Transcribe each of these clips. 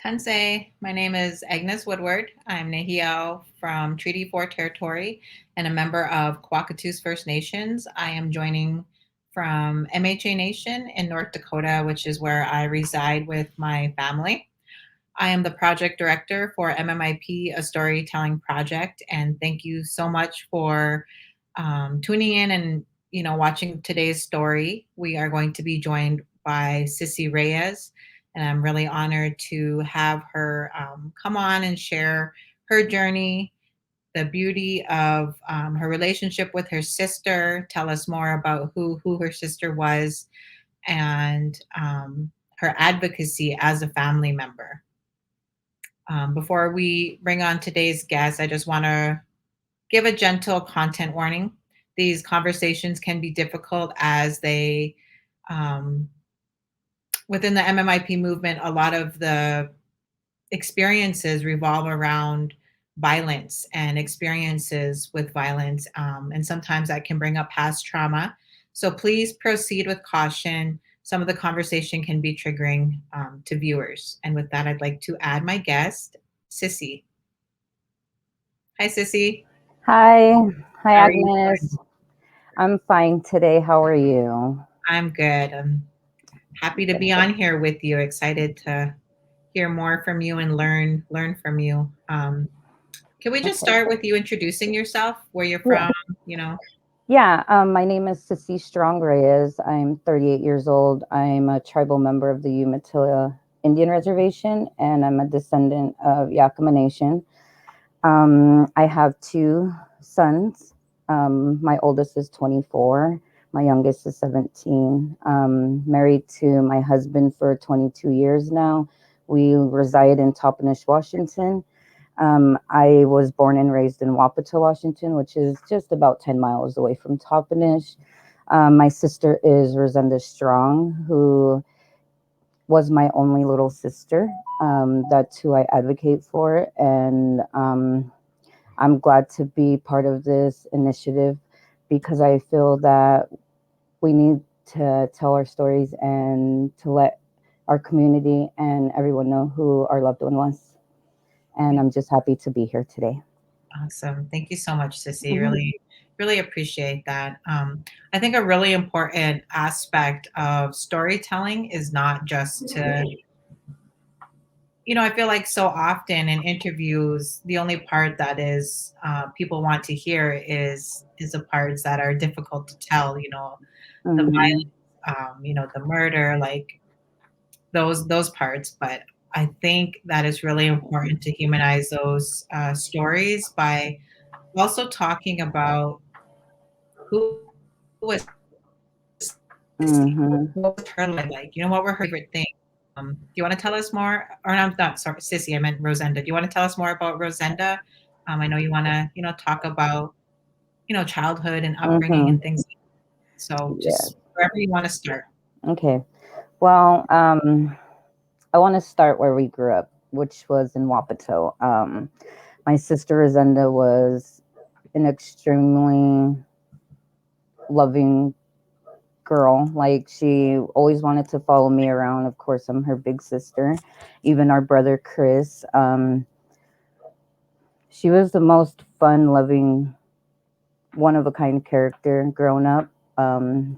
Kansei. My name is Agnes Woodward. I'm Nehiyaw from Treaty 4 Territory and a member of Kwakatus First Nations. I am joining from MHA Nation in North Dakota, which is where I reside with my family. I am the project director for MMIP, a storytelling project, and thank you so much for tuning in and watching today's story. We are going to be joined by Cissy Reyes, and I'm really honored to have her come on and share her journey, the beauty of her relationship with her sister, tell us more about who her sister was, and her advocacy as a family member. Before we bring on today's guest, I just want to give a gentle content warning. These conversations can be difficult as um, within the MMIP movement, a lot of the experiences revolve around violence and experiences with violence. And sometimes that can bring up past trauma. So please proceed with caution. Some of the conversation can be triggering to viewers. And with that, I'd like to add my guest, Cissy. Hi, Cissy. Hi. Hi, How are you doing? Agnes. I'm fine today. How are you? I'm good. I'm happy to be on here with you. Excited to hear more from you and learn from you. Can we just Okay. start with you introducing yourself, where you're Yeah. from? You know. Yeah. My name is Cissy Reyes. I'm 38 years old. I'm a tribal member of the Umatilla Indian Reservation, and I'm a descendant of Yakama Nation. I have two sons. My oldest is 24. My youngest is 17. Married to my husband for 22 years now. We reside in Toppenish, Washington. I was born and raised in Wapata, Washington, which is just about 10 miles away from Toppenish. My sister is Rosenda Strong, who was my only little sister. That's who I advocate for. And I'm glad to be part of this initiative because I feel that we need to tell our stories and to let our community and everyone know who our loved one was. And I'm just happy to be here today. Awesome. Thank you so much, Sissy. Mhm. Really appreciate that. I think a really important aspect of storytelling is not just to, I feel like so often in interviews, the only part that is people want to hear is the parts that are difficult to tell. The Mhm. violence, the murder, like those parts. But I think that it's really important to humanize those stories by also talking about who was Sissy? Mhm. What was her life like? What were her favorite things? Do you want to tell us more? Or no, I'm not sorry, Sissy. I meant Rosenda. Do you want to tell us more about Rosenda? I know you want to, talk about, childhood and upbringing and Mhm. things. So Yeah. just wherever you want to start. Okay. Well, I want to start where we grew up, which was in Wapato. My sister Rosenda was an extremely loving girl. Like she always wanted to follow me around. Of course, I'm her big sister. Even our brother Chris. She was the most fun loving, one of a kind character growing up.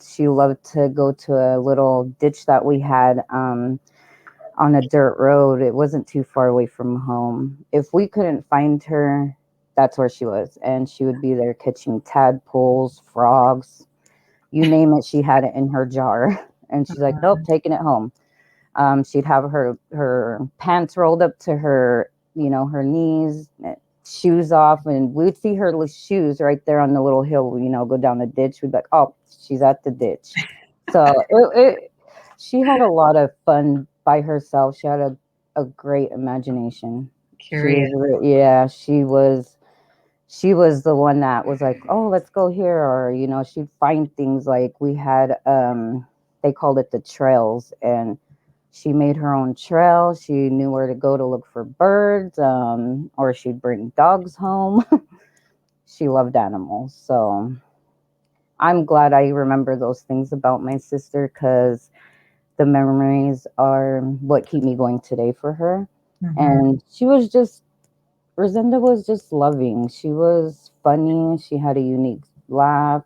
She loved to go to a little ditch that we had on a dirt road. It wasn't too far away from home. If we couldn't find her, that's where she was. And she would be there catching tadpoles, frogs, you name it, she had it in her jar. And she's like, nope, taking it home. She'd have her pants rolled up to her, her knees, shoes off, and we'd see her shoes right there on the little hill, go down the ditch. We'd be like, oh, she's at the ditch. So she had a lot of fun by herself. She had a great imagination. She Curious. was, yeah, she was the one that was like, oh, let's go here. Or, she'd find things like we had, they called it the trails. And she made her own trail. She knew where to go to look for birds, or she'd bring dogs home. She loved animals. So I'm glad I remember those things about my sister because the memories are what keep me going today for her. Mm-hmm. And Rosenda was just loving. She was funny. She had a unique laugh.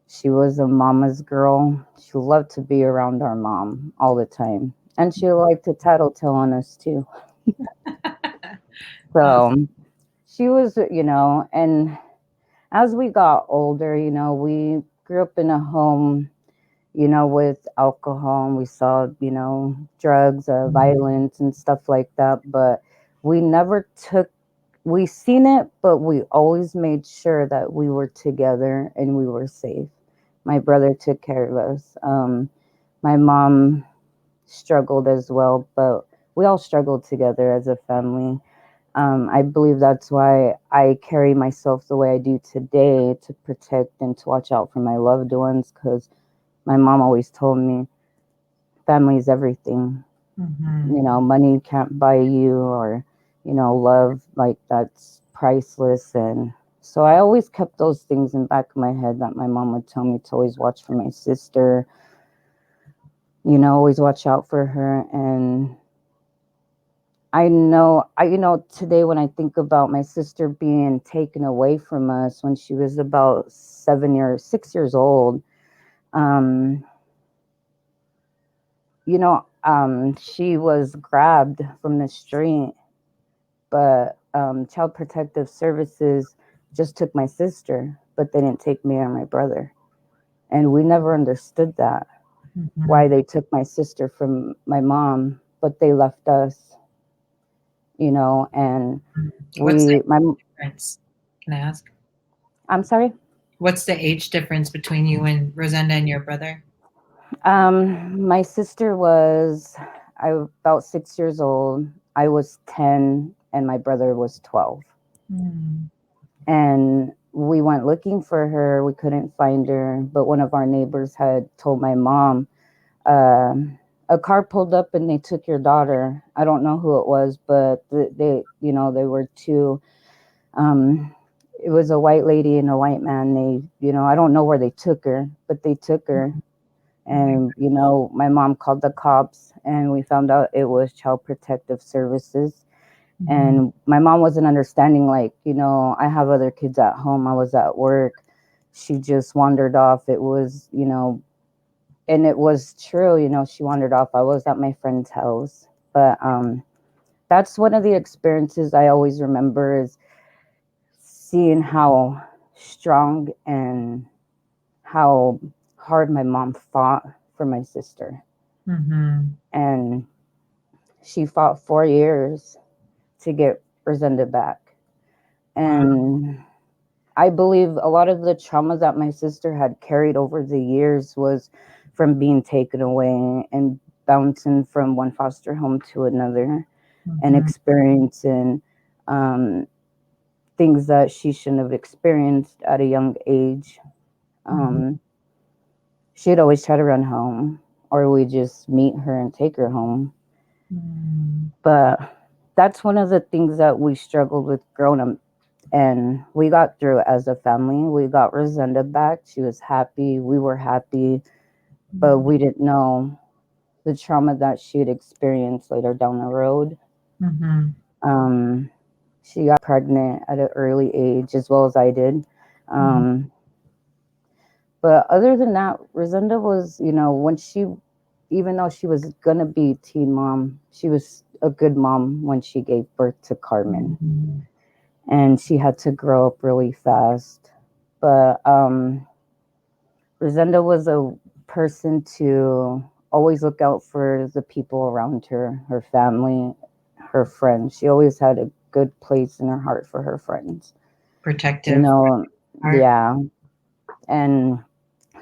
She was a mama's girl. She loved to be around our mom all the time. And she liked to tattletale on us too. Awesome. So she was, and as we got older, we grew up in a home, with alcohol, and we saw, drugs, violence and stuff like that. But we never took, we seen it, but we always made sure that we were together and we were safe. My brother took care of us. My mom struggled as well, but we all struggled together as a family. I believe that's why I carry myself the way I do today, to protect and to watch out for my loved ones, because my mom always told me family is everything. Mm-hmm. Money can't buy you, or, love, like, that's priceless. And so I always kept those things in back of my head, that my mom would tell me to always watch for my sister, always watch out for her. And today when I think about my sister being taken away from us when she was about 6 years old, um, she was grabbed from the street, but Child Protective Services just took my sister, but they didn't take me or my brother. And we never understood that, Mm-hmm. why they took my sister from my mom, but they left us, and What's the my, difference? Can I ask? I'm sorry. What's the age difference between you and Rosenda and your brother? My sister was about 6 years old. I was 10, and my brother was 12. Mm. And we went looking for her. We couldn't find her, but one of our neighbors had told my mom, a car pulled up and they took your daughter. I don't know who it was, but they were two. Um, it was a white lady and a white man. I don't know where they took her, but they took her. And, my mom called the cops, and we found out it was Child Protective Services. Mm-hmm. And my mom wasn't understanding, like, I have other kids at home. I was at work. She just wandered off. It was, and it was true, she wandered off. I was at my friend's house. But that's one of the experiences I always remember, is seeing how strong and how hard my mom fought for my sister. Mm-hmm. And she fought 4 years to get Rosenda back. Wow. And I believe a lot of the trauma that my sister had carried over the years was from being taken away and bouncing from one foster home to another, and Mm-hmm. experiencing um, things that she shouldn't have experienced at a young age. Mm-hmm. Um, she'd always try to run home, or we just meet her and take her home. Mm-hmm. But that's one of the things that we struggled with growing up, and we got through it as a family. We got Rosenda back. She was happy. We were happy, but we didn't know the trauma that she'd experienced later down the road. Mm-hmm. Um, she got pregnant at an early age, as well as I did. Mm-hmm. Um, but other than that, Rosenda was, even though she was gonna be teen mom, she was a good mom when she gave birth to Carmen, Mm-hmm. and she had to grow up really fast. But Rosenda was a person to always look out for the people around her family, her friends. She always had a good place in her heart for her friends. You Protective know, heart. yeah. And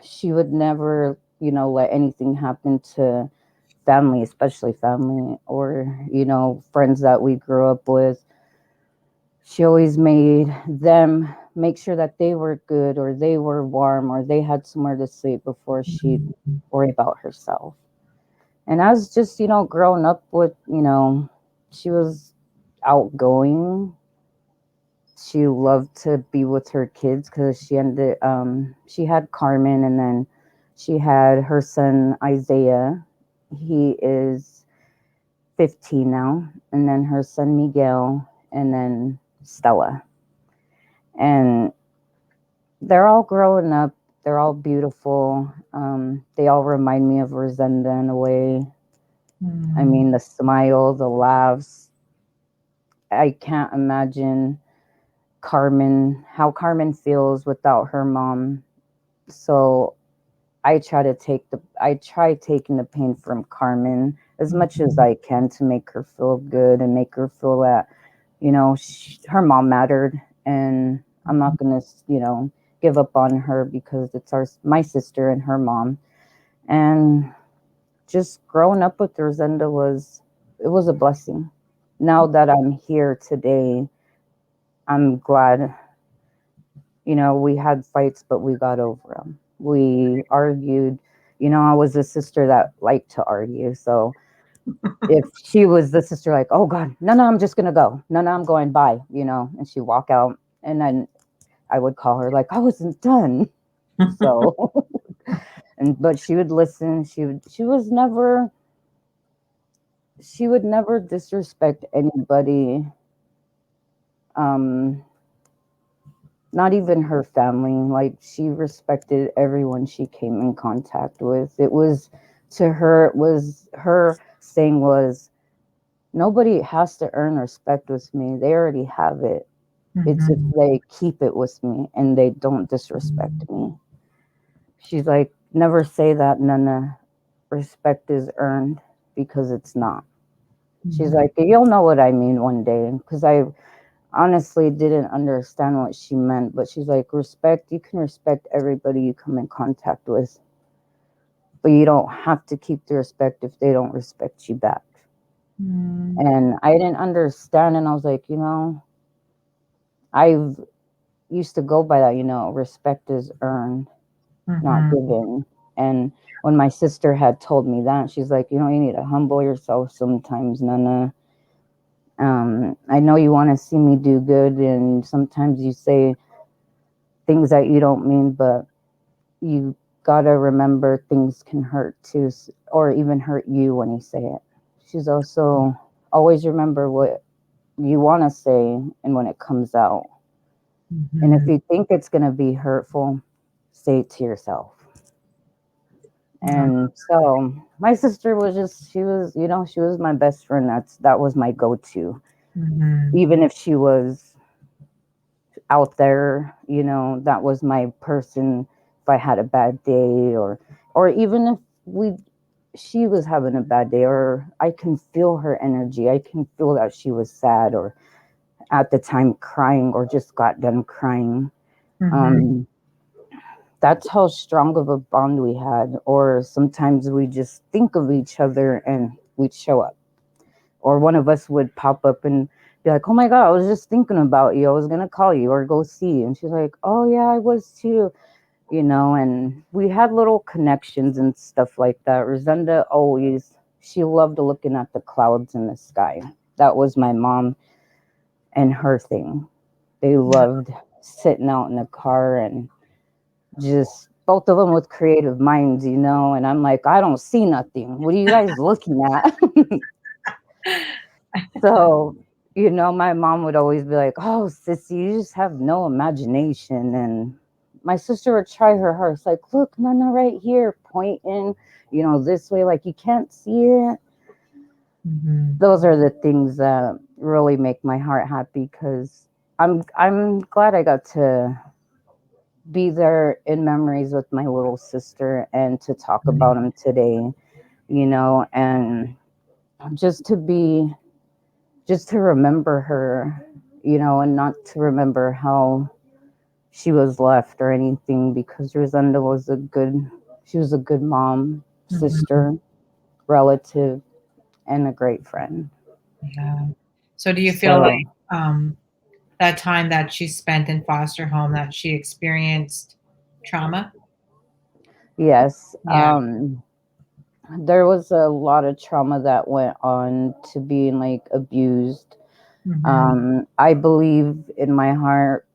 she would never, let anything happen to family, especially family, or, friends that we grew up with. She always made them make sure that they were good, or they were warm, or they had somewhere to sleep before she'd Mm-hmm. worry about herself. And I was just, growing up with, she was outgoing. She loved to be with her kids, because she had Carmen, and then she had her son Isaiah. He is 15 now, and then her son Miguel, and then Stella. And they're all growing up. They're all beautiful. They all remind me of Rosenda in a way. I Mm. mean, the smile, the laughs. I can't imagine how Carmen feels without her mom. So I try taking the pain from Carmen as much as I can to make her feel good and make her feel that, her mom mattered, and I'm not gonna, give up on her because it's my sister and her mom. And just growing up with Rosenda was a blessing. Now that I'm here today, I'm glad. We had fights, but we got over them. We argued. I was a sister that liked to argue. So if she was the sister, like, oh God, no, no, I'm just gonna go. No, no, I'm going. Bye. And she'd walk out, and then I would call her, like, I wasn't done. So, but she would listen. She would never disrespect anybody. Um, Not even her family. Like, she respected everyone she came in contact with. It was her saying was, nobody has to earn respect with me. They already have it. It's if Mhm. they keep it with me and they don't disrespect me. She's like, never say that none respect is earned, because it's not. She's Mhm. like, you'll know what I mean one day, because I honestly didn't understand what she meant, but she's like, you can respect everybody you come in contact with, but you don't have to keep the respect if they don't respect you back. Mm. And I didn't understand, and I was like, I've used to go by that, respect is earned, not Mhm. given. And when my sister had told me that, she's like, you need to humble yourself sometimes, Nana. I know you want to see me do good, and sometimes you say things that you don't mean, but you gotta remember things can hurt too, or even hurt you when you say it. She's also always remember what you want to say and when it comes out. And if Mhm. you think it's gonna be hurtful, say it to yourself. No. And so my sister was she was my best friend. That was my go-to. Mhm. Even if she was out there, that was my person. If I had a bad day, or even if she was having a bad day, or I can feel her energy, I can feel that she was sad, or at the time crying, or just got done crying. Mhm. um that's how strong of a bond we had. Or sometimes we just think of each other and we'd show up, or one of us would pop up and be like, oh my God, I was just thinking about you, I was gonna call you or go see you. And she's like, oh yeah, I was too. And we had little connections and stuff like that. Rosenda always, she loved looking at the clouds in the sky. That was my mom and her thing. They loved sitting out in the car, and just both of them with creative minds, and I'm like, I don't see nothing. What are you guys looking at? So, my mom would always be like, oh, Sissy, you just have no imagination. And my sister would try her hardest, like, look, Nana, right here, pointing, this way, like, you can't see it. Mhm. Those are the things that really make my heart happy, because I'm glad I got to be there in memories with my little sister and to talk about him today, and just to be just to remember her, and not to remember how she was left or anything, because Rosenda she was a good mom, Mhm. sister, relative, and a great friend. Yeah. So do you feel like So, that time that she spent in foster home that she experienced trauma? yes, Yeah. there was a lot of trauma that went on to being like abused. Mhm. I believe in my heart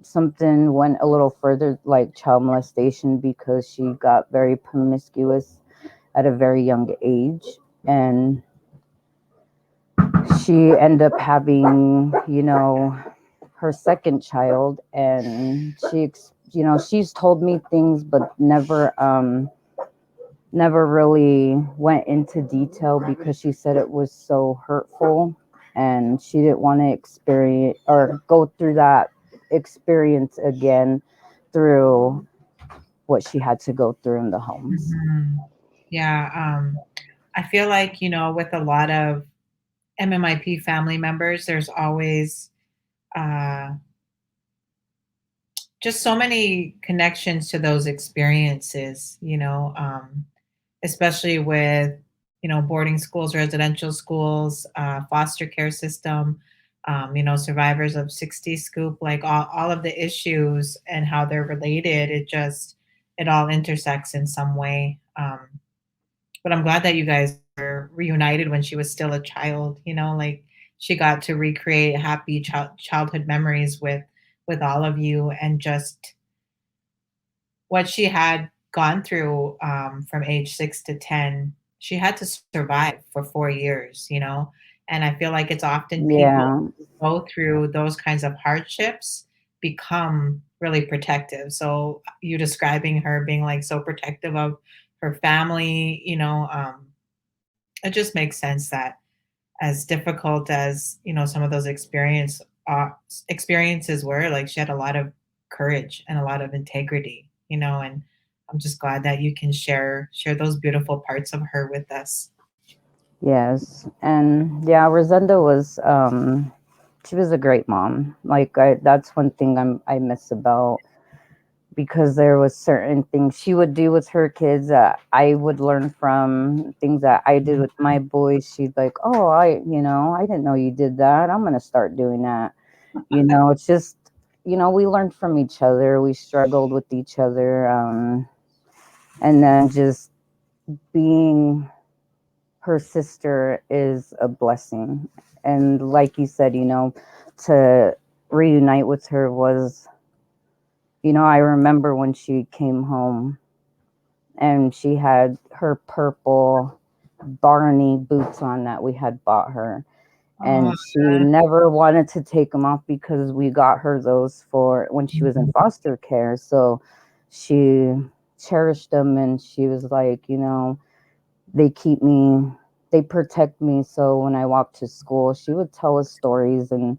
something went a little further, like child molestation, because she got very promiscuous at a very young age. And she ended up having, her second child, and she's told me things, but never really went into detail because she said it was so hurtful and she didn't want to experience or go through that experience again through what she had to go through in the homes. Mhm. Yeah, I feel like, with a lot of MMIP family members, there's always uh, just so many connections to those experiences, especially with, boarding schools, residential schools, foster care system, survivors of 60 scoop, like all of the issues and how they're related. It all intersects in some way. But I'm glad that you guys were reunited when she was still a child, like she got to recreate happy childhood memories with all of you, and just what she had gone through, from age 6 to 10. She had to survive for 4 years, and I feel like it's often people Yeah. who go through those kinds of hardships become really protective. So you describing her being like so protective of her family, it just makes sense that, as difficult as some of those experiences were, like she had a lot of courage and a lot of integrity, and I'm just glad that you can share those beautiful parts of her with us. Yes. And yeah, Rosenda was she was a great mom. Like that's one thing I miss about, because there was certain things she would do with her kids that I would learn from, things that I did with my boys. She'd like, "Oh, I didn't know you did that. I'm going to start doing that." It's just, we learned from each other. We struggled with each other. And then just being her sister is a blessing. And like you said, to reunite with her was, I remember when she came home and she had her purple Barney boots on that we had bought her. Oh, And she never wanted to take them off because we got her those for when she was in foster care. So she cherished them, and she was like, they keep me, they protect me. So when I walked to school, she would tell us stories, and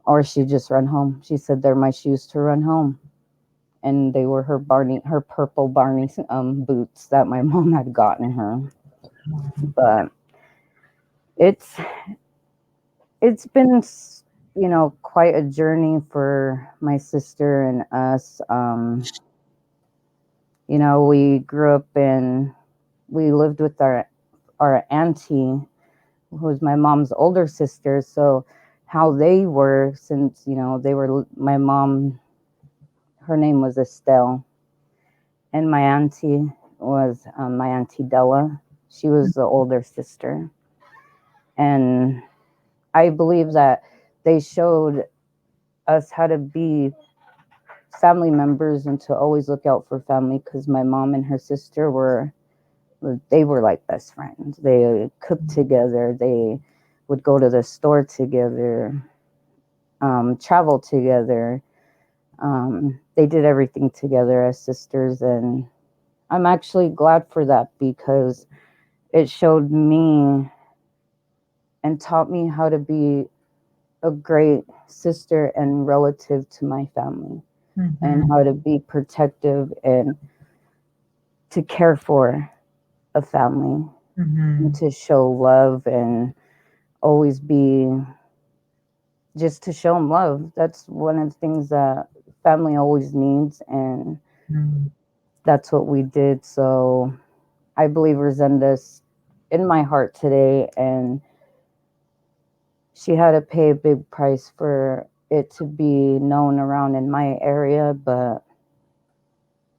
or she'd just run home. She said they're my shoes to run home. And they were her purple Barney boots that my mom had gotten her. But it's it's been quite a journey for my sister and us. We grew up we lived with our auntie, who was my mom's older sister. So how they were, since they were my mom, her name was Estelle, and my auntie was my auntie Della. She was the older sister, and I believe that they showed us how to be family members and to always look out for family, because my mom and her sister they were like best friends. They cooked together. They would go to the store together, travel together. They did everything together as sisters, and I'm actually glad for that, because it showed me and taught me how to be a great sister and relative to my family, and mhm, how to be protective and to care for a family, and mhm, to show love, and always be just to show them love. That's one of the things that family always needs, and mhm, that's what we did. So I believe Rosenda's in my heart today, and she had to pay a big price for it to be known around in my area, but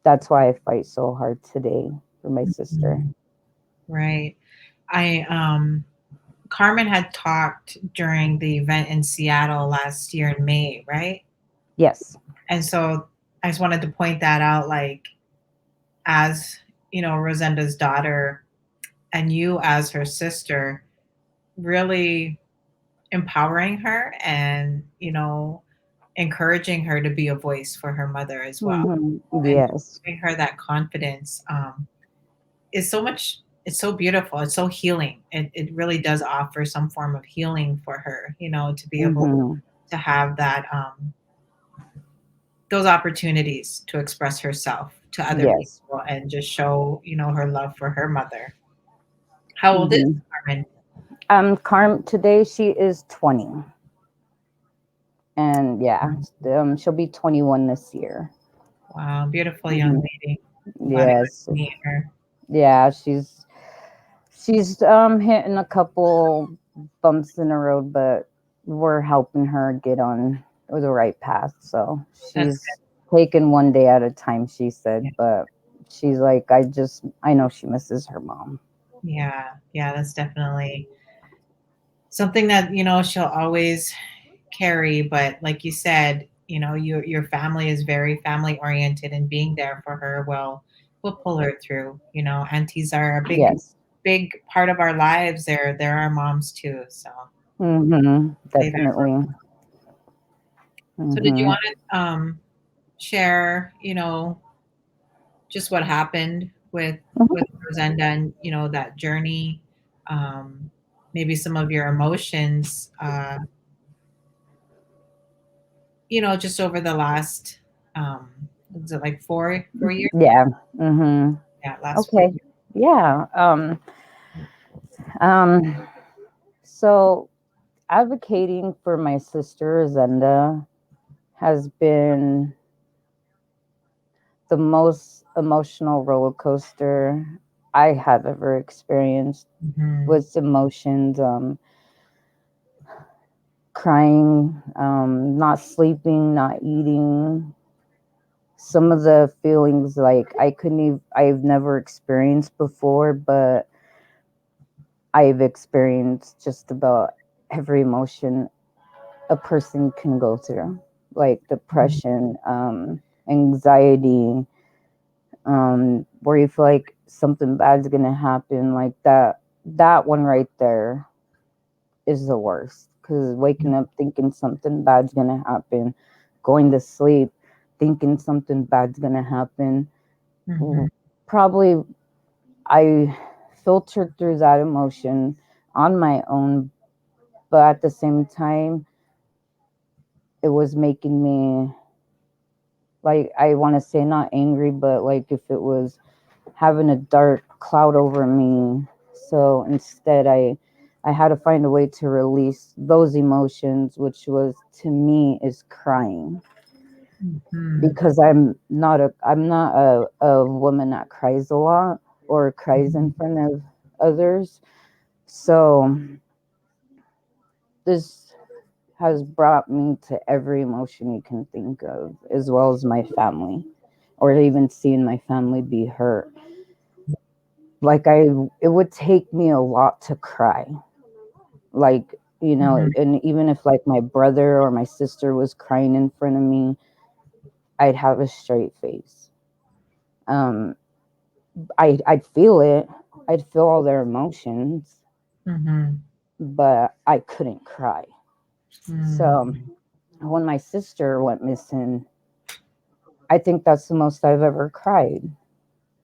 that's why I fight so hard today for my sister. mhm. Right. I Carmen had talked during the event in Seattle last year in May, right? Yes. And so I just wanted to point that out, like, as Rosenda's daughter, and you as her sister, really. empowering her and, encouraging her to be a voice for her mother as well, and Yes. giving her that confidence is so much. It's so beautiful. It's so healing. It really does offer some form of healing for her, to be able Hmm. to have that those opportunities to express herself to other Yes. people and just show, her love for her mother. How old is Hmm. Carmen? Today she is 20, and yeah, she'll be 21 this year. Wow, beautiful young Hmm. lady. Glad I got Yes. to meet her. Yeah, she's hitting a couple bumps in the road, but we're helping her get on the right path. So That's she's taking one day at a time, she good. said, but she's like, I know she misses her mom. Yeah, yeah, that's definitely something that, she'll always carry. But like you said, your family is very family oriented, and being there for her will pull her through. Aunties are a Yes. big part of our lives. They're our moms too. So Mm-hmm. say that. Definitely. So did you Mm-hmm. want to share, just what happened with Rosenda and, that journey, um, maybe some of your emotions, just over the last, was it like 4 years? Yeah. Mm-hmm. Yeah, last 4 Okay. years. Yeah. Um, so advocating for my sister Zenda has been the most emotional roller coaster I have ever experienced, Mhm, with emotions, crying, not sleeping, not eating. Some of the feelings like I've never experienced before, but I've experienced just about every emotion a person can go through, like mhm, depression, anxiety, where you feel like something bad's gonna happen, like that. That one right there is the worst, because waking up thinking something bad's gonna happen, going to sleep thinking something bad's gonna happen. mhm, Probably I filtered through that emotion on my own, but at the same time, it was making me, like, I want to say not angry, but like if it was having a dark cloud over me. So instead, I had to find a way to release those emotions, which was, to me, is crying, mhm, because I'm not a woman that cries a lot or cries in mhm, front of others. So this has brought me to every emotion you can think of, as well as my family, or even seeing my family be hurt. Like, it would take me a lot to cry. Like, mhm, and even if like my brother or my sister was crying in front of me, I'd have a straight face. Um, I'd feel it. I'd feel all their emotions, mhm, but I couldn't cry. mm, So when my sister went missing, I think that's the most I've ever cried,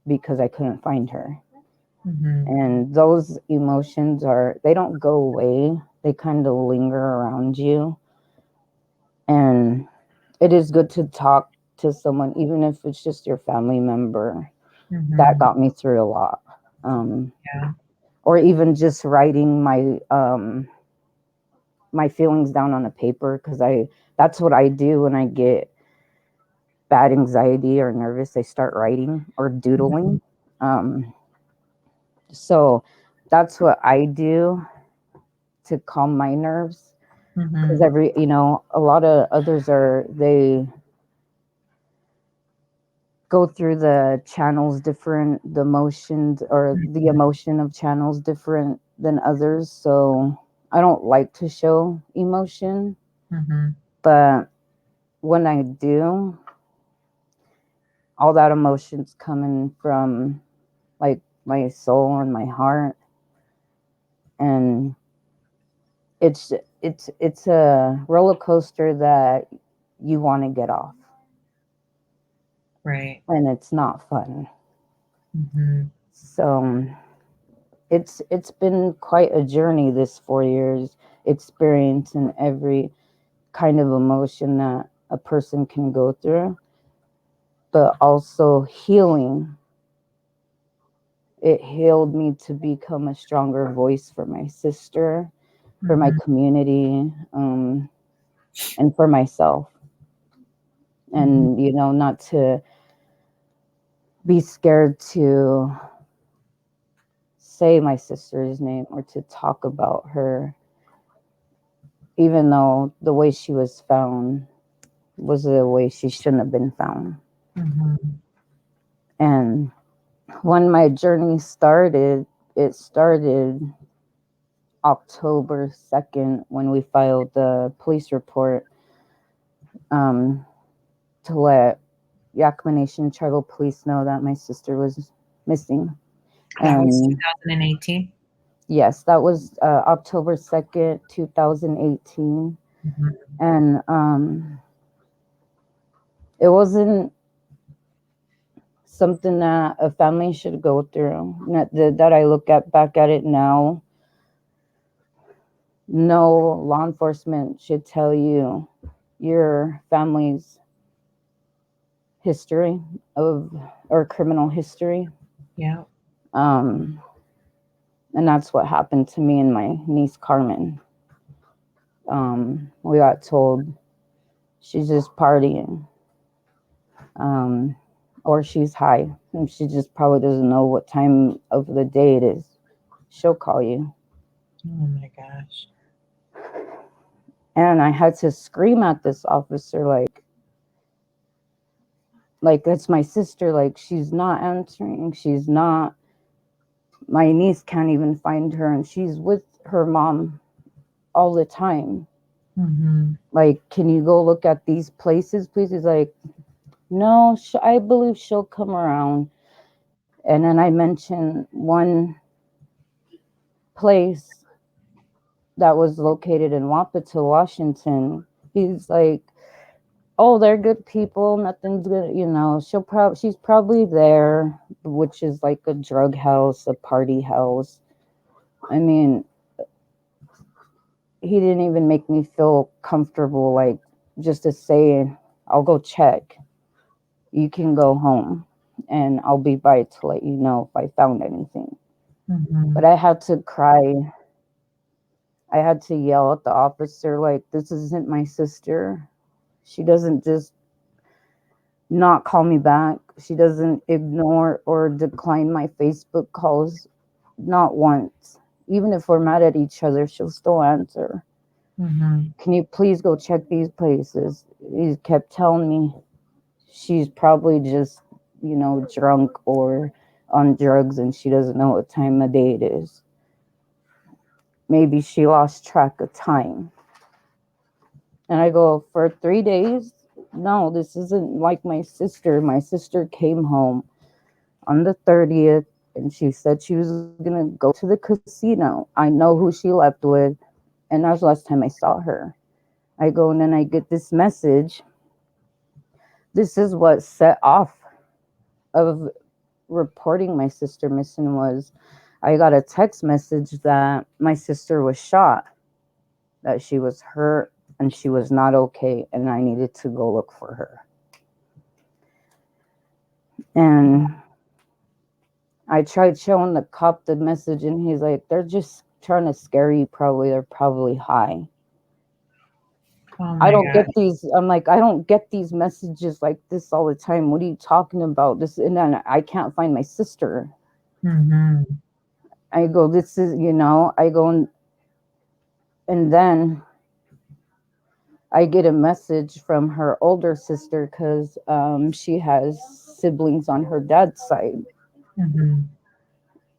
because I couldn't find her. mhm, And those emotions they don't go away. They kind of linger around you. And it is good to talk to someone, even if it's just your family member. That mhm. got me through a lot. Um, Yeah. or even just writing my feelings down on a paper, because I that's what I do when I get bad anxiety or nervous. I start writing or Mhm, doodling. Um, so that's what I do to calm my nerves, because mhm, a lot of others they go through the channels different, the emotions or the mhm, emotion of channels different than others. So I don't like to show emotion, mhm, but when I do, all that emotion's coming from, like, my soul and my heart, and it's it's a roller coaster that you want to get off, Right. and it's not fun. Mm-hmm. So it's been quite a journey this 4 years, experiencing every kind of emotion that a person can go through, but also healing. It healed me to become a stronger voice for my sister, for my Mm-hmm. community, and for myself. Mm-hmm. And, not to be scared to say my sister's name or to talk about her, even though the way she was found was the way she shouldn't have been found. Mm-hmm. And when my journey started, it started October 2nd when we filed the police report, um, to let Yakima Nation tribal police know that my sister was missing. That was And 2018. yes, that was October 2nd, 2018. Mm-hmm. And it wasn't something that a family should go through. That I look at back at it now, no law enforcement should tell you your family's history of or criminal history. Yeah. Um, and that's what happened to me and my niece Carmen. We got told she's just partying, um, or she's high, and she just probably doesn't know what time of the day it is. She'll call you. Oh my gosh. And I had to scream at this officer, like that's my sister. Like, she's not answering. She's not. My niece can't even find her, and she's with her mom all the time. Mm-hmm. Like, can you go look at these places, please? He's like, no, I believe she'll come around. And then I mentioned one place that was located in Wapato, Washington. He's like, oh, they're good people. Nothing's good. She's probably there, which is like a drug house, a party house. I mean, he didn't even make me feel comfortable, like, just to say, I'll go check. You can go home and I'll be by to let you know if I found anything. Mm-hmm. But I had to cry. I had to yell at the officer, like, this isn't my sister. She doesn't just not call me back. She doesn't ignore or decline my Facebook calls, not once. Even if we're mad at each other, she'll still answer. Mm-hmm. Can you please go check these places? He kept telling me she's probably just, drunk or on drugs and she doesn't know what time of day it is. Maybe she lost track of time. And I go, for 3 days? No, this isn't like my sister. My sister came home on the 30th and she said she was going to go to the casino. I know who she left with. And that was the last time I saw her. I go, and then I get this message. This is what set off of reporting my sister missing. Was I got a text message that my sister was shot, that she was hurt and she was not okay, and I needed to go look for her. And I tried showing the cop the message, and he's like, they're just trying to scare you, probably. They're probably high. Oh I my don't God. get these. I'm like, I don't get these messages like this all the time. What are you talking about? This, and then I can't find my sister. Mm-hmm. I go, this is, I go, and then I get a message from her older sister because she has siblings on her dad's side. Mm-hmm.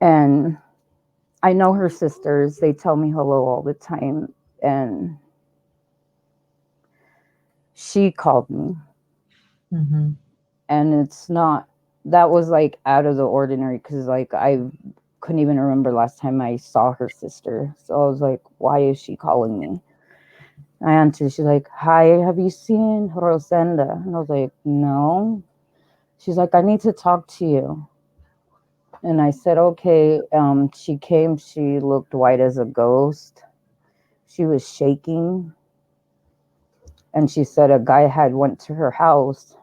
And I know her sisters. They tell me hello all the time. And she called me. Mm-hmm. And it's not, that was like out of the ordinary because, like, I couldn't even remember last time I saw her sister. So I was like, why is she calling me? I answered. She's like, "Hi, have you seen Rosenda?" And I was like, "No." She's like, "I need to talk to you." And I said, "Okay." She came. She looked white as a ghost. She was shaking, and she said a guy had went to her house.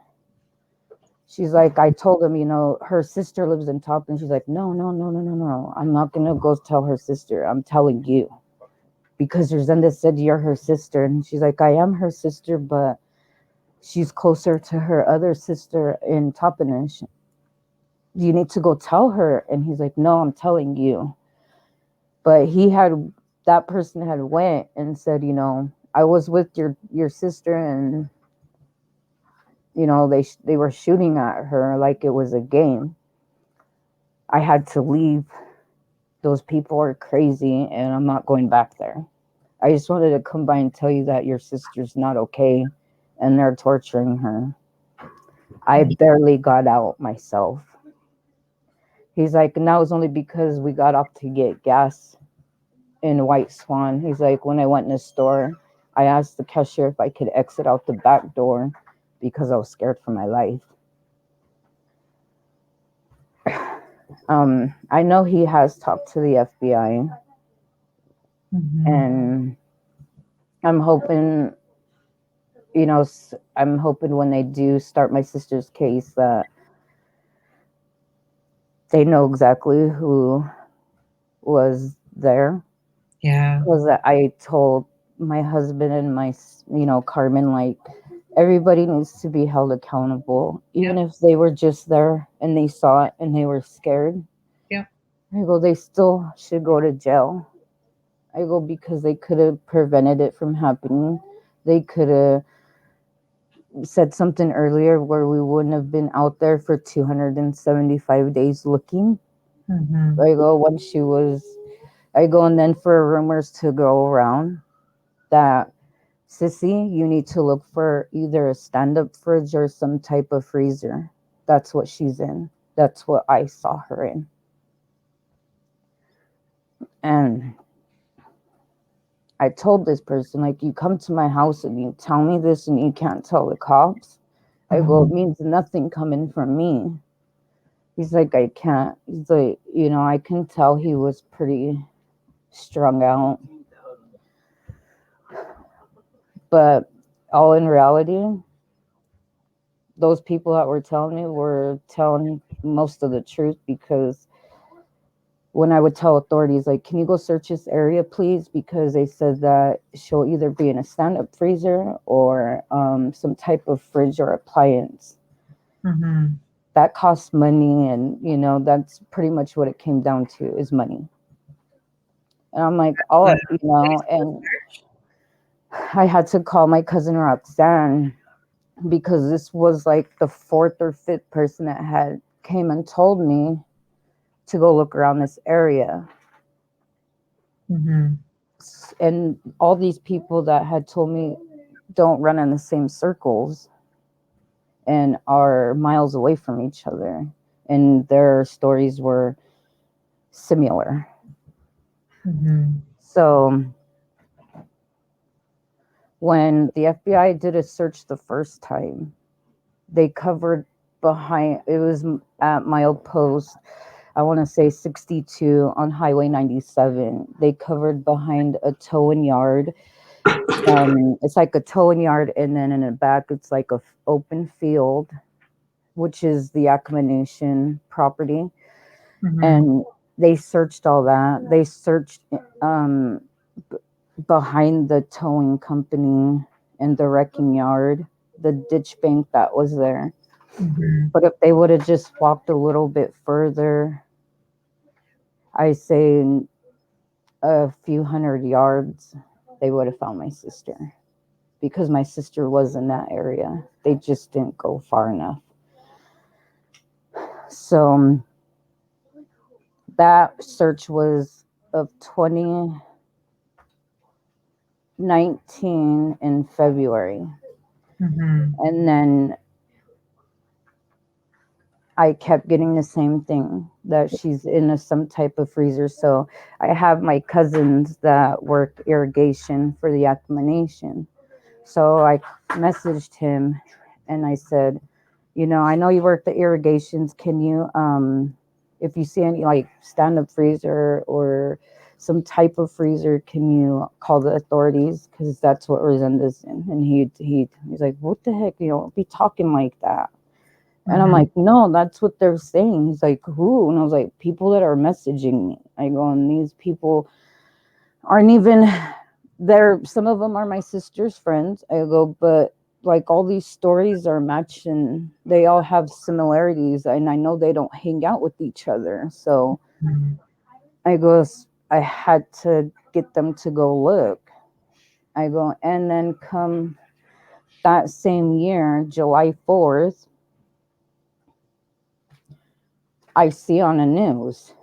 She's like, I told him, her sister lives in top, and she's like, no, no, no, no, no, no. I'm not gonna go tell her sister. I'm telling you because Rosenda said you're her sister, and she's like, I am her sister, but she's closer to her other sister in Toppenish. You need to go tell her. And he's like, no, I'm telling you. But that person had went and said, I was with your sister, and they were shooting at her like it was a game. I had to leave. Those people are crazy, and I'm not going back there. I just wanted to come by and tell you that your sister's not okay, and they're torturing her. I barely got out myself. He's like, and that was only because we got off to get gas in White Swan. He's like, when I went in the store, I asked the cashier if I could exit out the back door because I was scared for my life. I know he has talked to the FBI, and I'm hoping, I'm hoping when they do start my sister's case that they know exactly who was there. Yeah. Because I told my husband and Carmen, like, everybody needs to be held accountable, even Yep. if they were just there and they saw it and they were scared. Yep. I go, they still should go to jail. I go, because they could have prevented it from happening. They could have said something earlier where we wouldn't have been out there for 275 days looking. I go, and then for rumors to go around that, Cissy, you need to look for either a stand-up fridge or some type of freezer. That's what she's in. That's what I saw her in. And I told this person, like, you come to my house and you tell me this and you can't tell the cops. I go, it means nothing coming from me. He's like, I can't. He's like, I can tell he was pretty strung out. But all in reality, those people that were telling me were telling most of the truth, because when I would tell authorities, like, can you go search this area, please? Because they said that she'll either be in a stand-up freezer or some type of fridge or appliance. That costs money, and, that's pretty much what it came down to, is money. And I'm like, and I had to call my cousin Roxanne, because this was like the fourth or fifth person that had came and told me to go look around this area. And all these people that had told me don't run in the same circles and are miles away from each other, and their stories were similar. So when the FBI did a search the first time, they covered behind, it was at milepost, I want to say 62 on Highway 97. They covered behind a towing yard. It's like a towing yard, and then in the back, it's like a open field, which is the accommodation property. And they searched all that. They searched behind the towing company and the wrecking yard, the ditch bank that was there. But if they would have just walked a little bit further, I say a few hundred yards, they would have found my sister, because my sister was in that area. They just didn't go far enough. So that search was of 2019 in February. And then I kept getting the same thing, that she's in some type of freezer. So I have my cousins that work irrigation for the Yakima Nation. So I messaged him and I said, I know you work the irrigations. Can you, if you see any like stand up freezer or some type of freezer, can you call the authorities? Because that's what Rosenda's in. And he's like, what the heck? Don't be talking like that. And I'm Mm-hmm. like, no, that's what they're saying. He's like, who? And I was like, people that are messaging me. I go, and these people aren't even there. Some of them are my sister's friends. I go, but like all these stories are matched and they all have similarities. And I know they don't hang out with each other. So Mm-hmm. I go, I had to get them to go look. I go, and then come that same year, July 4th, I see on the news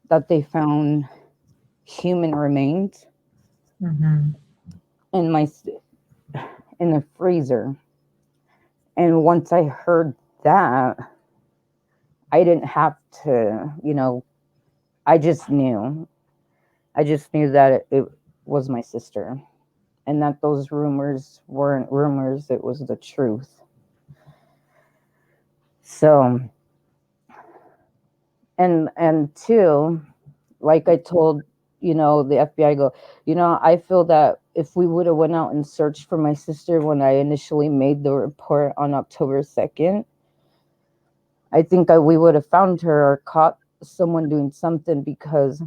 that they found human remains Mm-hmm. in my in the freezer. And once I heard that, I didn't have to, I just knew. I just knew that it was my sister and that those rumors weren't rumors, it was the truth. So, and two, like I told, the FBI, go, I feel that if we would have went out and searched for my sister when I initially made the report on October 2nd, I think we would have found her or caught someone doing something, because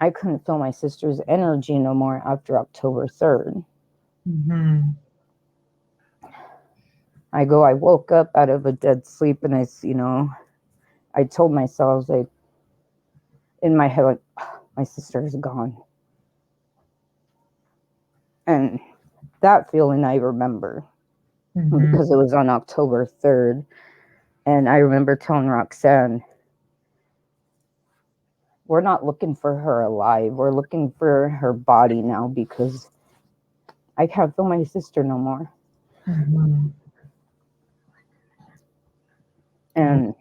I couldn't feel my sister's energy no more after October 3rd. Mm-hmm. I woke up out of a dead sleep and I told myself, I was like, in my head, like, my sister is gone. And that feeling I remember Mm-hmm. because it was on October 3rd. And I remember telling Roxanne, we're not looking for her alive. We're looking for her body now, because I can't feel my sister no more. Mm-hmm. And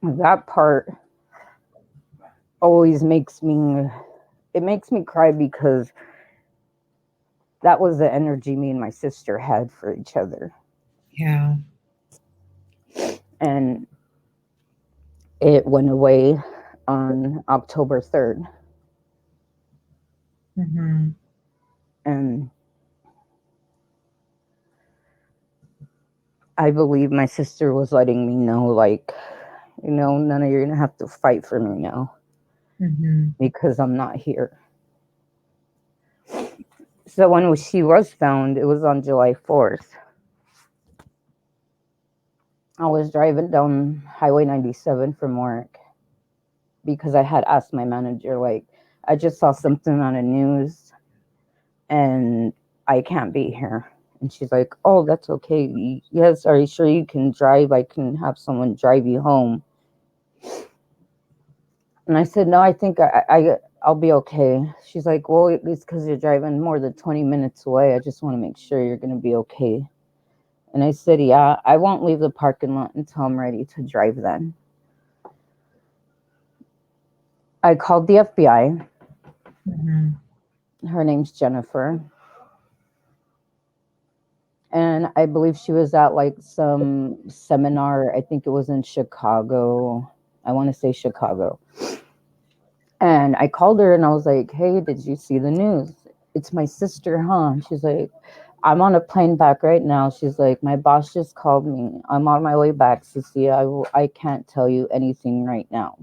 that part always makes me cry, because that was the energy me and my sister had for each other. Yeah. And it went away on October 3rd. Mm-hmm. And I believe my sister was letting me know, like, none of you're going to have to fight for me now, Mm-hmm. because I'm not here. So when she was found, it was on July 4th. I was driving down Highway 97 from work, because I had asked my manager, like, I just saw something on the news and I can't be here. And she's like, oh, that's okay. Yes, are you sure you can drive? I can have someone drive you home. And I said, no, I think I'll be okay. She's like, well, it's because you're driving more than 20 minutes away. I just want to make sure you're going to be okay. And I said, yeah, I won't leave the parking lot until I'm ready to drive then. I called the FBI. Mm-hmm. Her name's Jennifer. And I believe she was at like some seminar. I think it was in Chicago. I want to say Chicago. And I called her and I was like, hey, did you see the news? It's my sister, huh? She's like, I'm on a plane back right now. She's like, my boss just called me. I'm on my way back, Cissy. I can't tell you anything right now.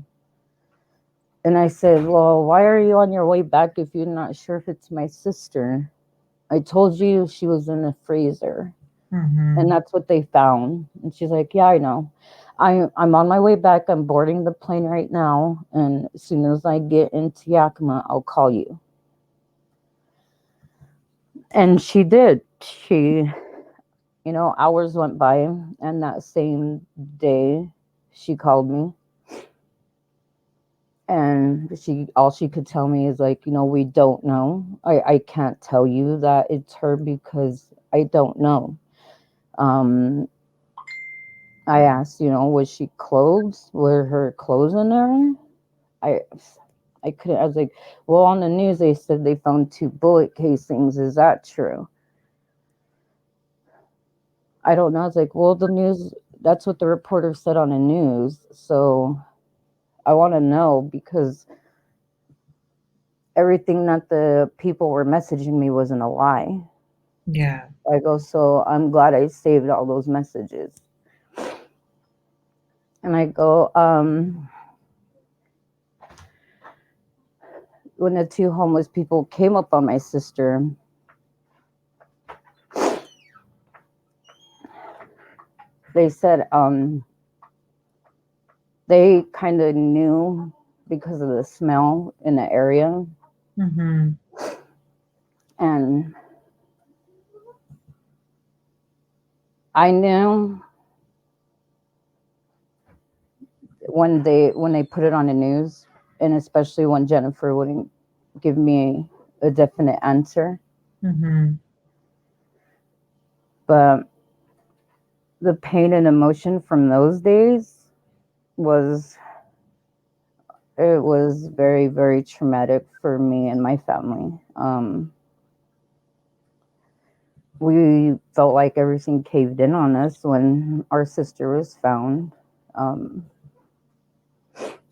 And I said, well, why are you on your way back if you're not sure if it's my sister? I told you she was in the freezer. And Mm-hmm. that's what they found. And she's like, yeah, I know. I'm on my way back. I'm boarding the plane right now. And as soon as I get into Yakima, I'll call you. And she did. Hours went by. And that same day, she called me. And all she could tell me is like, we don't know. I can't tell you that it's her, because I don't know. Um, I asked, was she clothes? Were her clothes in there? I I couldn't. I was like, well, on the news they said they found 2 bullet casings. Is that true? I don't know. I was like, well, the news. That's what the reporter said on the news. So I want to know because everything that the people were messaging me wasn't a lie. Yeah. I go, so I'm glad I saved all those messages. And I go, when the 2 homeless people came up on my sister, they said they kind of knew because of the smell in the area. Mm-hmm. And I knew when they put it on the news, and especially when Jennifer wouldn't give me a definite answer. Mm-hmm. But the pain and emotion from those days was it was very, very traumatic for me and my family. We felt like everything caved in on us when our sister was found. Um,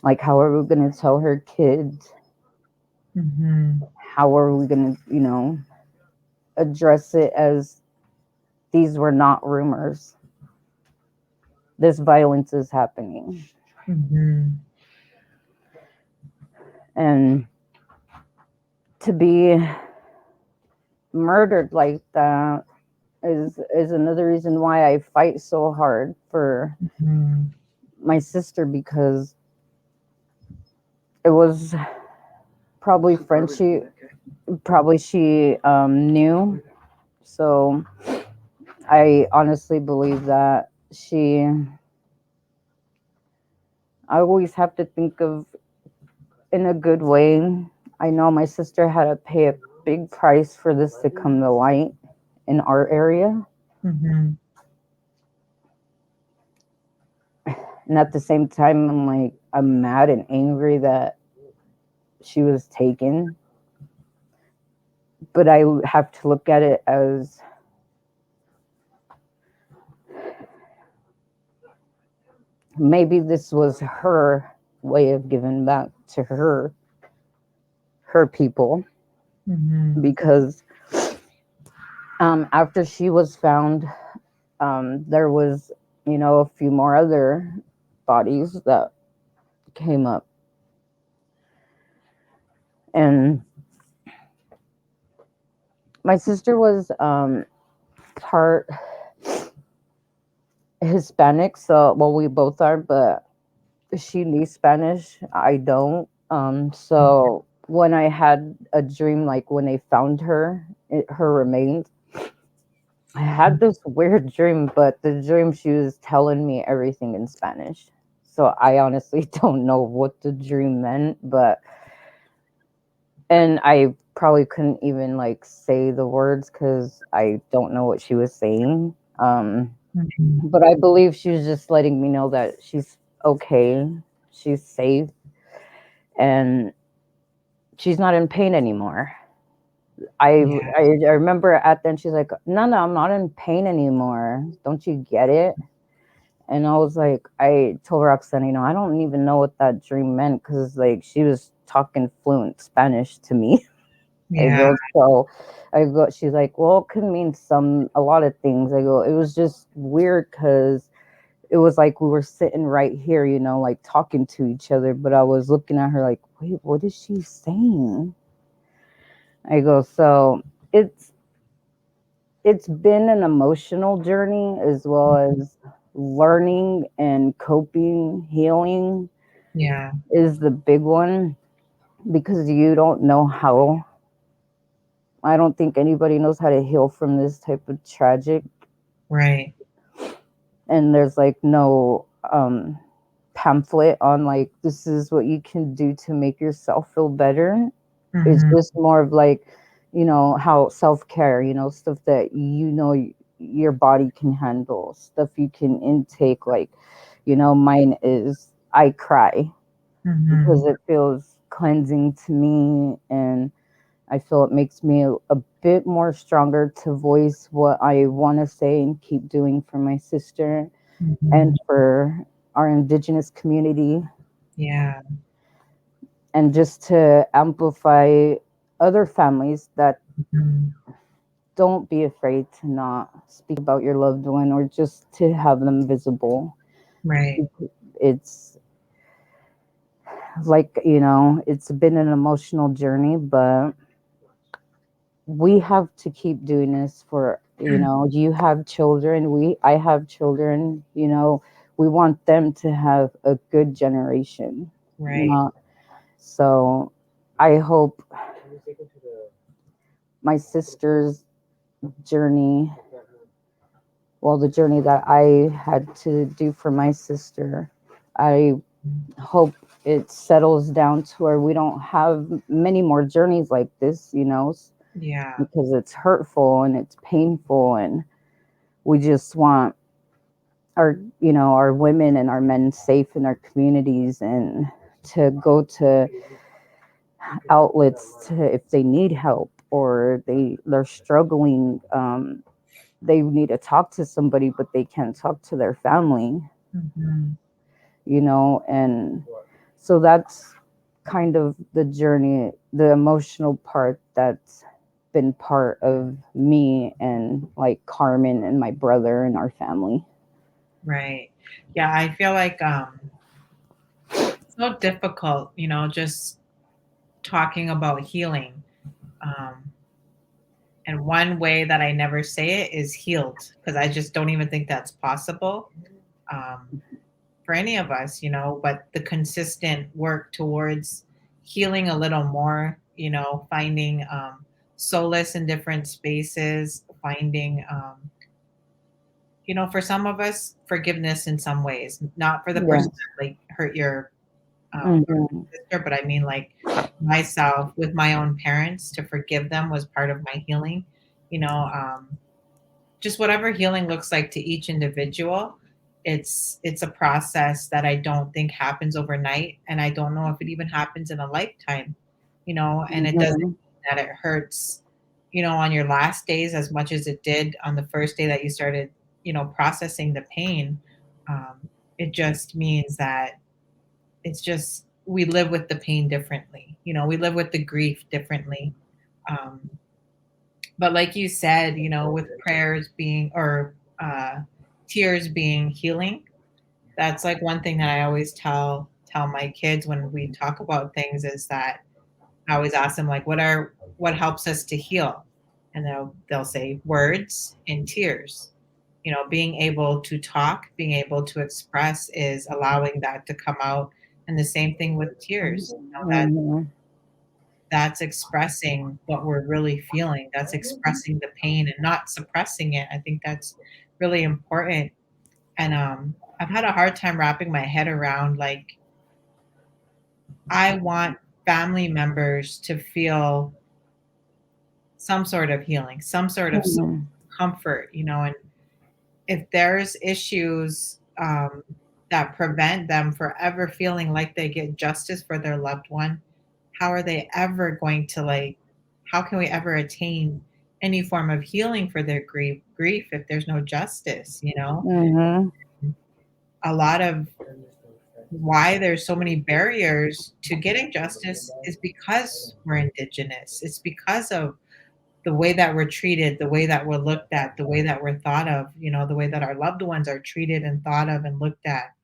like, how are we going to tell her kids? Mm-hmm. How are we going to, address it as these were not rumors? This violence is happening. Mm-hmm. And to be murdered like that is another reason why I fight so hard for Mm-hmm. my sister, because it was probably she knew. So I honestly believe that I always have to think of in a good way. I know my sister had to pay a big price for this to come to light in our area. Mm-hmm. And at the same time, I'm mad and angry that she was taken. But I have to look at it as maybe this was her way of giving back to her people, Mm-hmm. because after she was found, there was, a few more other bodies that came up. And my sister was part Hispanic, so well, we both are, but she knew Spanish. I don't. So when I had a dream, like when they found her remains, I had this weird dream, but the dream she was telling me everything in Spanish. So I honestly don't know what the dream meant, and I probably couldn't even like say the words because I don't know what she was saying. Mm-hmm. But I believe she was just letting me know that she's okay, she's safe, and she's not in pain anymore. I, Yeah. I remember at then she's like, no, no, I'm not in pain anymore. Don't you get it? And I was like, I told Roxanne, I don't even know what that dream meant, because like she was talking fluent Spanish to me. I Yeah. go, she's like, well, it could mean a lot of things. I go, it was just weird because it was like we were sitting right here, like talking to each other, but I was looking at her like, wait, what is she saying? I go, so it's it's been an emotional journey as well as learning and coping. Healing Yeah. is the big one, because you don't know how. I don't think anybody knows how to heal from this type of tragic, Right. and there's like no pamphlet on like this is what you can do to make yourself feel better. It's Mm-hmm. just more of like, how self-care, stuff that your body can handle, stuff you can intake. Like, mine is I cry Mm-hmm. because it feels cleansing to me, and I feel it makes me a bit more stronger to voice what I want to say and keep doing for my sister and Mhm. for our indigenous community, Yeah. and just to amplify other families that Mhm. don't be afraid to not speak about your loved one or just to have them visible. Right. It's like, it's been an emotional journey, but we have to keep doing this for, you have children, I have children, we want them to have a good generation, Right. not so. I hope my sister's journey, well, the journey that I had to do for my sister, I hope it settles down to where we don't have many more journeys like this, Yeah. because it's hurtful and it's painful, and we just want our women and our men safe in our communities, and to go to outlets to, if they need help or they're struggling, they need to talk to somebody but they can't talk to their family, Mhm. and so that's kind of the journey, the emotional part that's been part of me and like Carmen and my brother and our family. Right. Yeah, I feel like it's so difficult, just talking about healing. Um and one way that I never say it is healed because I just don't even think that's possible. Um for any of us, but the consistent work towards healing a little more, finding solace in different spaces, finding for some of us, forgiveness in some ways, not for the person Yes. that like hurt your Hmm. sister, but I mean like myself with my own parents to forgive them was part of my healing. You know, just whatever healing looks like to each individual, it's a process that I don't think happens overnight, and I don't know if it even happens in a lifetime. And it doesn't Hmm. mean that it hurts, on your last days as much as it did on the first day that you started, processing the pain. It just means that it's just we live with the pain differently. We live with the grief differently. Um, but like you said, with prayers being or tears being healing, that's like one thing that I always tell my kids when we talk about things is that I always ask them like what helps us to heal? And they'll say words and tears. Being able to talk, being able to express is allowing that to come out. And the same thing with tears. Hmm. That's expressing what we're really feeling. That's expressing the pain and not suppressing it. I think that's really important. And I've had a hard time wrapping my head around like I want family members to feel some sort of healing, some sort of Hmm. comfort, and if there's issues that prevent them forever feeling like they get justice for their loved one, how are they ever going to like how can we ever attain any form of healing for their grief if there's no justice? Hmm. A lot of why there's so many barriers to getting justice is because we're indigenous. It's because of the way that we're treated, the way that we're looked at, the way that we're thought of, the way that our loved ones are treated and thought of and looked at.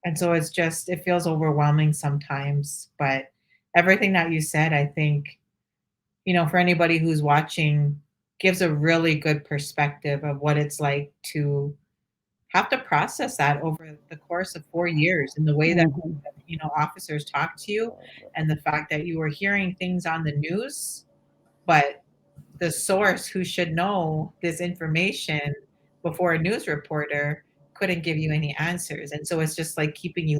And so it feels overwhelming sometimes. But everything that you said, I think, for anybody who's watching, gives a really good perspective of what it's like to have to process that over the course of 4 years and the way that, Hmm. officers talk to you and the fact that you were hearing things on the news, but the source who should know this information before a news reporter couldn't give you any answers. And so it's just like keeping you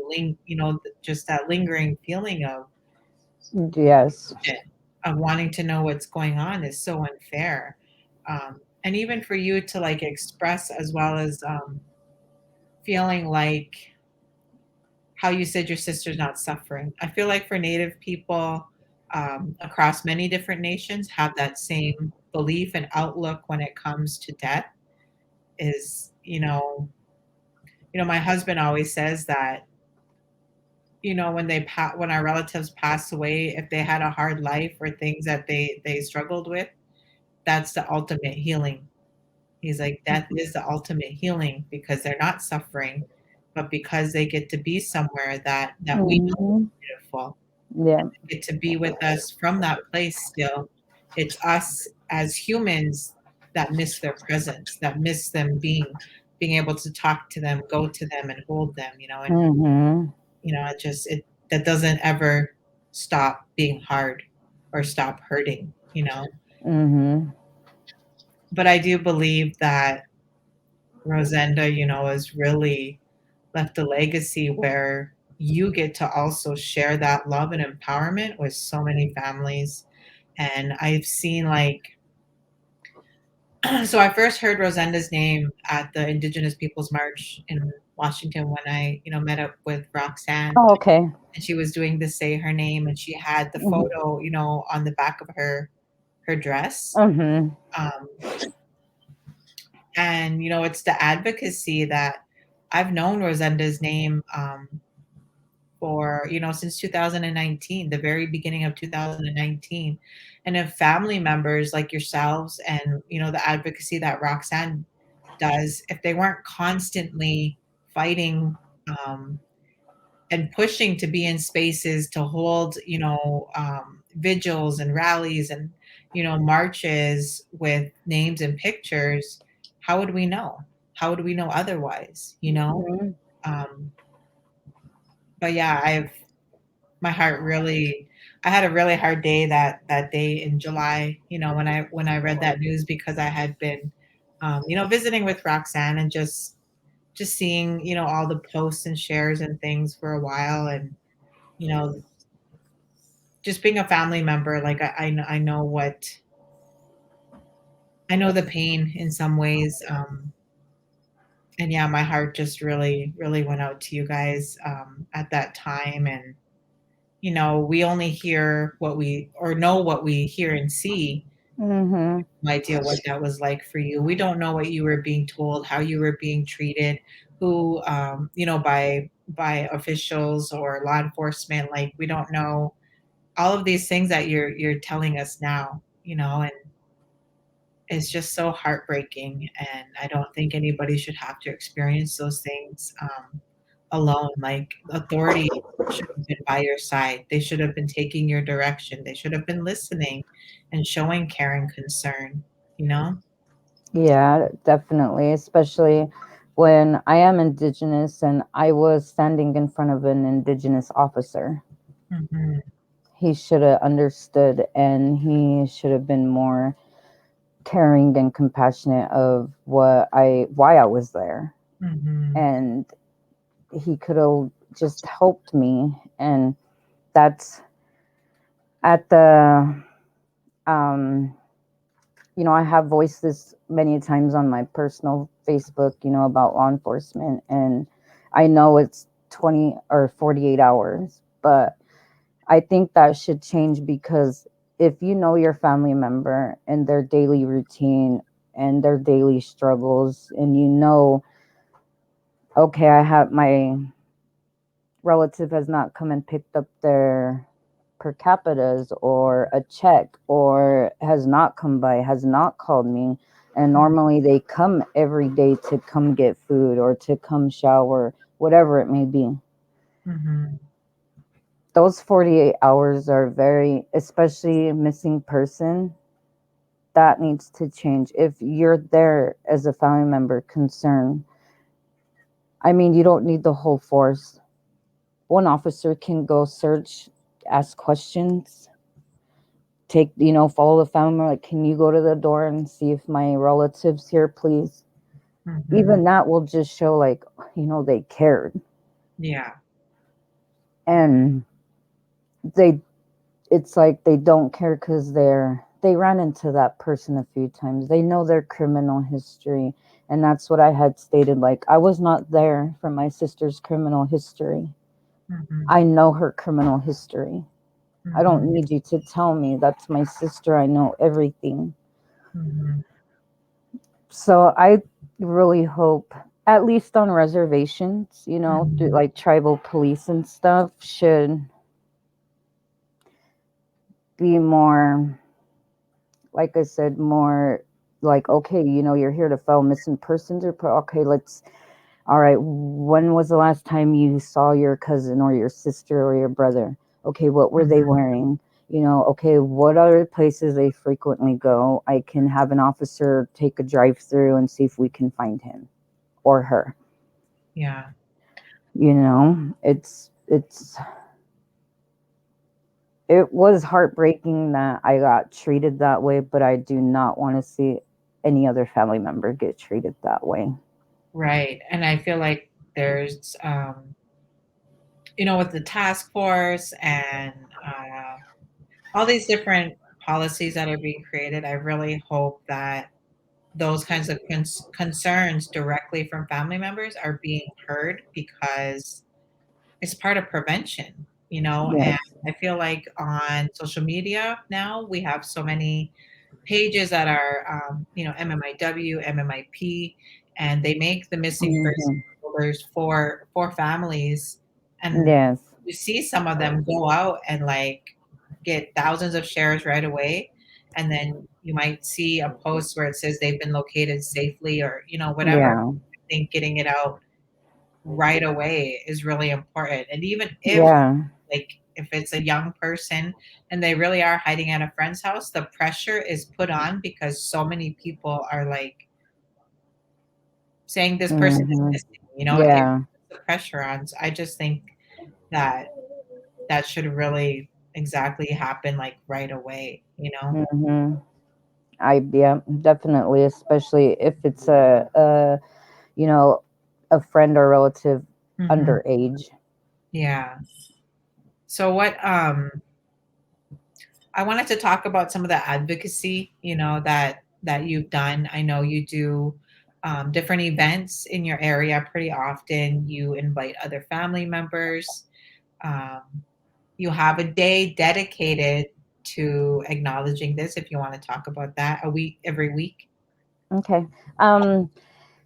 just that lingering feeling Yes. of wanting to know what's going on is so unfair. And even for you to like express as well as feeling like how you said your sister's not suffering. I feel like for Native people across many different nations have that same belief and outlook when it comes to death. Is my husband always says that when our relatives pass away, if they had a hard life or things that they struggled with, that's the ultimate healing. He's like, death is the ultimate healing because they're not suffering, but because they get to be somewhere that we know Hmm. is beautiful, Yeah. get to be with us from that place still. It's us as humans that miss their presence, that miss them being able to talk to them, go to them and hold them, and Hmm. it that doesn't ever stop being hard or stop hurting. Hmm. But I do believe that Rosenda, has really left a legacy where you get to also share that love and empowerment with so many families. And I've seen so I first heard Rosenda's name at the Indigenous Peoples March in Washington when I, met up with Roxanne, Oh, okay. and she was doing the say her name, and she had the Hmm. photo, on the back of her dress. Hmm. Um, and it's the advocacy that I've known Rosenda's name for since 2019, the very beginning of 2019. And if family members like yourselves and the advocacy that Roxanne does, if they weren't constantly fighting um, and pushing to be in spaces to hold vigils and rallies and marches with names and pictures, how would we know? How would we know otherwise? Hmm. um, but yeah, my heart really I had a really hard day that day in July, when I read that news, because I had been visiting with Roxanne and just seeing, all the posts and shares and things for a while, and you know just being a family member, like I know I know the pain in some ways, and yeah, my heart just really really went out to you guys at that time. And we only hear what we or know what we hear and see. Hmm. No idea what that was like for you. We don't know what you were being told, how you were being treated, who, by officials or law enforcement. Like, we don't know all of these things that you're telling us now. And it's just so heartbreaking. And I don't think anybody should have to experience those things alone. Like, authority should have been by your side. They should have been taking your direction. They should have been listening and showing care and concern, you know? Yeah, definitely. Especially when I am Indigenous and I was standing in front of an Indigenous officer. Mhm, He should have understood and he should have been more caring and compassionate of why I was there. mhm, And he could have just helped me. And that's at the um I have voiced this many times on my personal Facebook, about law enforcement. And I know it's 20 or 48 hours, but I think that should change because if you know your family member and their daily routine and their daily struggles, and okay, I have my relative has not come and picked up their per capitas or a check or has not come by, has not called me. And normally they come every day to come get food or to come shower, whatever it may be. mhm, Those 48 hours are very, especially a missing person, that needs to change. If you're there as a family member concerned, I mean, you don't need the whole force. One officer can go search, ask questions, follow the family member, like, can you go to the door and see if my relative's here, please? mhm. Even that will just show, like, they cared. Yeah. And they it's like they don't care because they ran into that person a few times. They know their criminal history. And that's what I had stated. Like, I was not there for my sister's criminal history. Mhm. I know her criminal history. I don't Mhm. need you to tell me. That's my sister. I know everything. Mhm. So I really hope, at least on reservations, Mhm. like tribal police and stuff should be more, like I said, more like, okay, you're here to file missing persons report. Okay, all right, when was the last time you saw your cousin or your sister or your brother? Okay, what were they Mhm. wearing? Okay, what other places they frequently go? I can have an officer take a drive through and see if we can find him or her. Yeah. It was heartbreaking that I got treated that way, but I do not want to see any other family member get treated that way. Right. And I feel like there's, with the task force and all these different policies that are being created, I really hope that those kinds of concerns directly from family members are being heard because it's part of prevention, and Yes. I feel like on social media now we have so many pages that are, MMIW, MMIP, and they make the missing person Hmm. folders for families, and Yes. you see some of them go out and like get thousands of shares right away, and then you might see a post where it says they've been located safely or whatever. Yeah. I think getting it out right away is really important, and even if Yeah. like if it's a young person and they really are hiding at a friend's house, the pressure is put on because so many people are like saying this person is Hmm. missing, it Yeah. puts the pressure on. So I just think that that should really exactly happen like right away. Hmm. Yeah, definitely, especially if it's you know, a friend or relative Hmm. underage. Yeah. So what I wanted to talk about some of the advocacy, that you've done. I know you do different events in your area pretty often. You invite other family members. Um, you have a day dedicated to acknowledging this. If you want to talk about that, a week every week. Okay.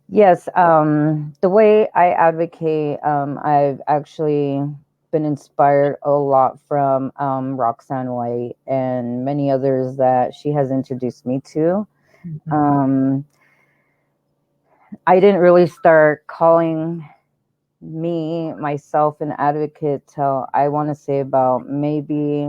Yes, the way I advocate, I've actually been inspired a lot from Roxanne White and many others that she has introduced me to. Hmm. Um, I didn't really start calling myself an advocate till I want to say about maybe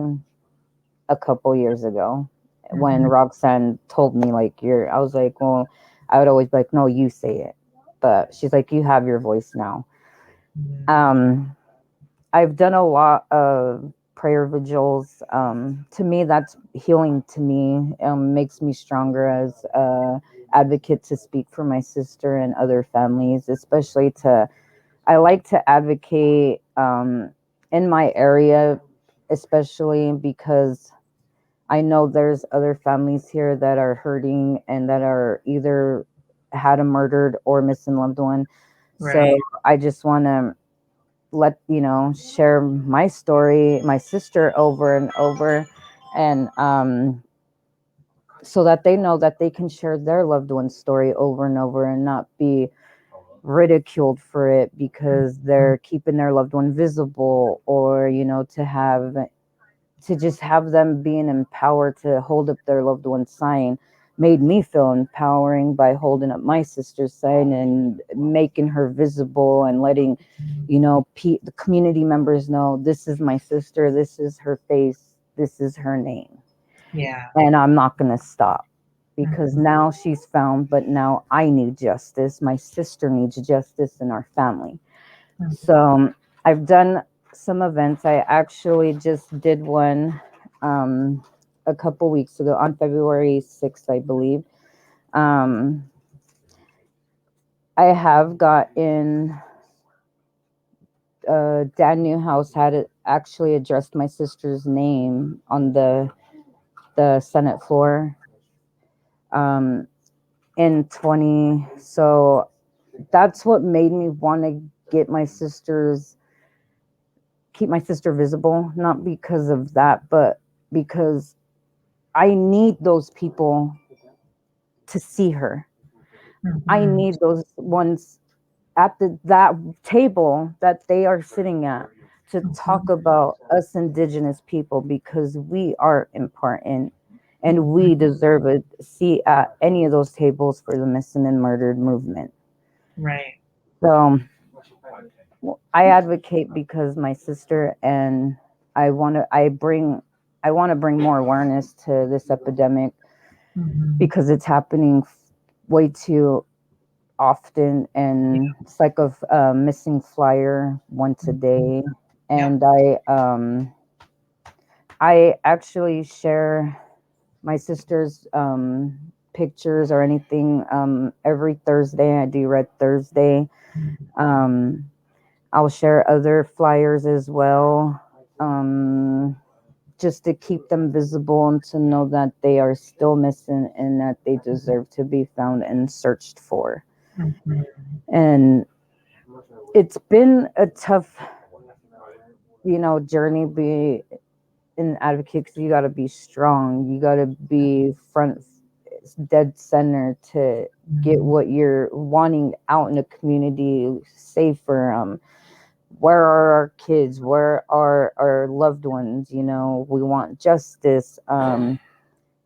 a couple years ago when Hmm. Roxanne told me like I was like, well, I would always be like, no, you say it. But she's like, you have your voice now. Um, I've done a lot of prayer vigils. To me, that's healing to me. Makes me stronger as a advocate to speak for my sister and other families, especially I like to advocate in my area, especially because I know there's other families here that are hurting and that are either had a murdered or missing loved one. So Right. I just want to share my story, my sister over and over, and so that they know that they can share their loved one's story over and over and not be ridiculed for it because Mhm. they're keeping their loved one visible, or to just have them being empowered to hold up their loved one's sign made me feel empowering by holding up my sister's sign and making her visible and letting the community members know this is my sister, this is her face, this is her name, Yeah. and I'm not going to stop because Mhm. now she's found, but now I need justice, my sister needs justice in our family. Mhm. So I've done some events. I actually just did one um, a couple weeks ago on February 6th, I believe. Um, I have gotten Dan Newhouse had it actually addressed my sister's name on the Senate floor um, in 20. So that's what made me want to get my sister's keep my sister visible, not because of that, but because I need those people to see her. I Mhm. need those ones at that table that they are sitting at to talk Mhm. about us indigenous people, because we are important and we Mhm. deserve a seat at any of those tables for the missing and murdered movement. Right. So I advocate because my sister, and I want to bring more awareness to this epidemic Mhm. because it's happening way too often, and it's like a missing flyer once a Mhm. day. Yep. And I actually share my sister's pictures or anything every Thursday. I do Red Thursday. um, I'll share other flyers as well, just to keep them visible and to know that they are still missing and that they deserve to be found and searched for. Mhm. And it's been a tough, journey. Be an advocate because you got to be strong. You got to be front, dead center to get Mhm. what you're wanting out in the community safer. Where are our kids? Where are our loved ones? We want justice.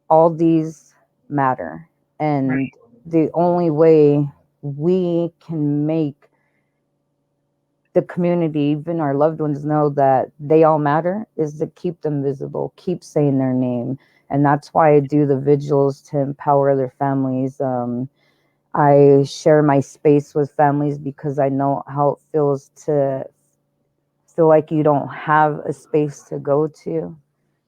All these matter. And Right. the only way we can make the community, even our loved ones, know that they all matter is to keep them visible, keep saying their name. And that's why I do the vigils to empower other families. I share my space with families because I know how it feels to feel like you don't have a space to go to.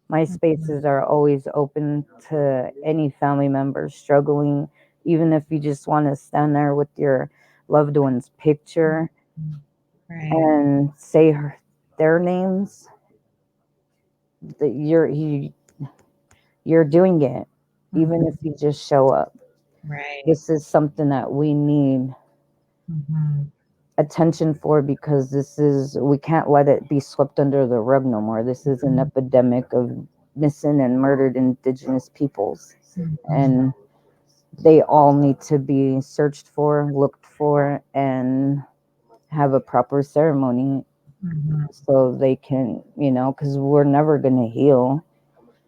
My Mhm. spaces are always open to any family member struggling, even if you just want to stand there with your loved one's picture Right. and say their names. That you're doing it, even if Mhm. you just show up. Right. This is something that we need Mhm. attention for, because we can't let it be swept under the rug no more. This is an Mhm. epidemic of missing and murdered indigenous peoples, Mhm. and they all need to be searched for, looked for, and have a proper ceremony Mhm. so they can, because we're never going to heal.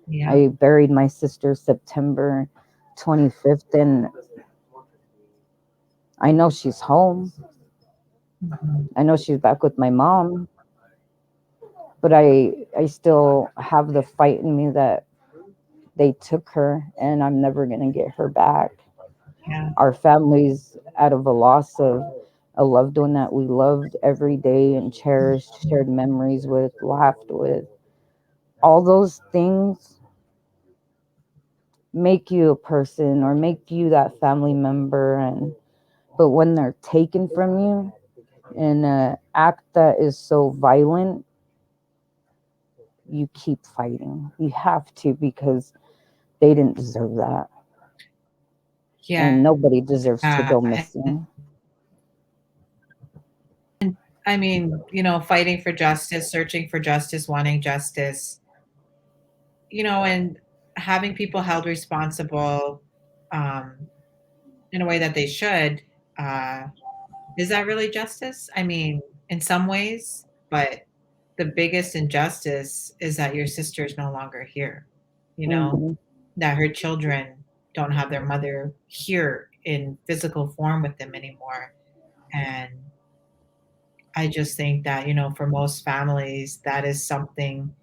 Yep. I buried my sister September 25th, and I know she's home. Mhm. I know she's back with my mom, but I still have the fight in me that they took her and I'm never going to get her back. Yeah. Our family's out of a loss of a loved one that we loved every day and cherished, shared memories with, laughed with. All those things make you a person or make you that family member, and but when they're taken from you in an act that is so violent, you keep fighting. You have to, because they didn't deserve that. Yeah. And nobody deserves to go And missing. I mean, fighting for justice, searching for justice, wanting justice, and having people held responsible um, in a way that they should. Uh, is that really justice? I mean, in some ways, but the biggest injustice is that your sister is no longer here, you know, Hmm. that her children don't have their mother here in physical form with them anymore. And I just think that, for most families, that is something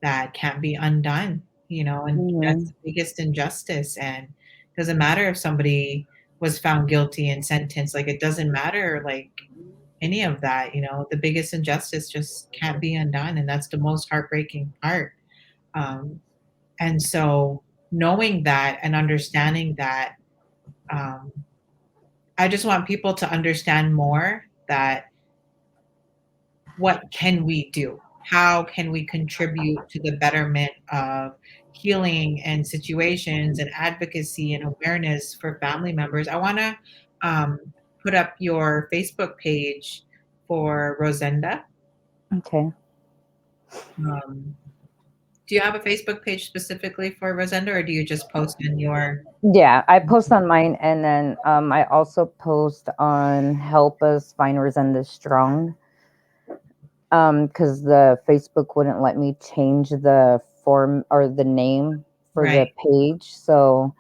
that can't be undone, and that's Hmm. the biggest injustice. And it doesn't matter if somebody was found guilty and sentenced, like it doesn't matter, like any of that, the biggest injustice just can't be undone. And that's the most heartbreaking part. Um, and so knowing that and understanding that, um, I just want people to understand more that what can we do? How can we contribute to the betterment of healing and situations and advocacy and awareness for family members? I want to um, put up your Facebook page for Rosenda. Okay. Um, do you have a Facebook page specifically for Rosenda, or do you just post in your? Yeah, I post on mine, and then I also post on Help Us Find Rosenda Strong, because the Facebook wouldn't let me change the form or the name for Right. the page. So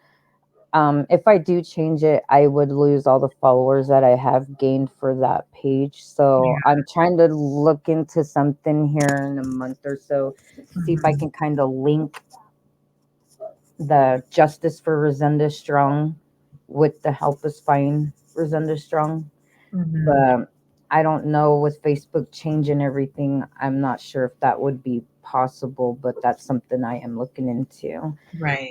if I do change it, I would lose all the followers that I have gained for that page. So Yeah. I'm trying to look into something here in a month or so, see if I Mhm. can kind of link the Justice for Rosenda Strong with the Help Us Find Rosenda Strong. Mhm. But I don't know, with Facebook changing everything, I'm not sure if that would be possible, but that's something I am looking into. Right.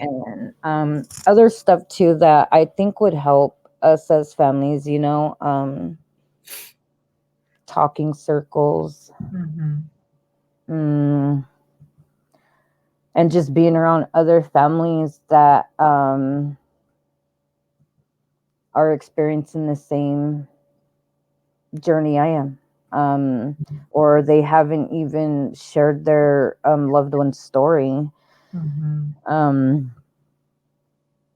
And other stuff too that I think would help us as families, talking circles, Mhm. mm, and just being around other families that are experiencing the same journey I am. Or they haven't even shared their loved one's story. Mhm. Um,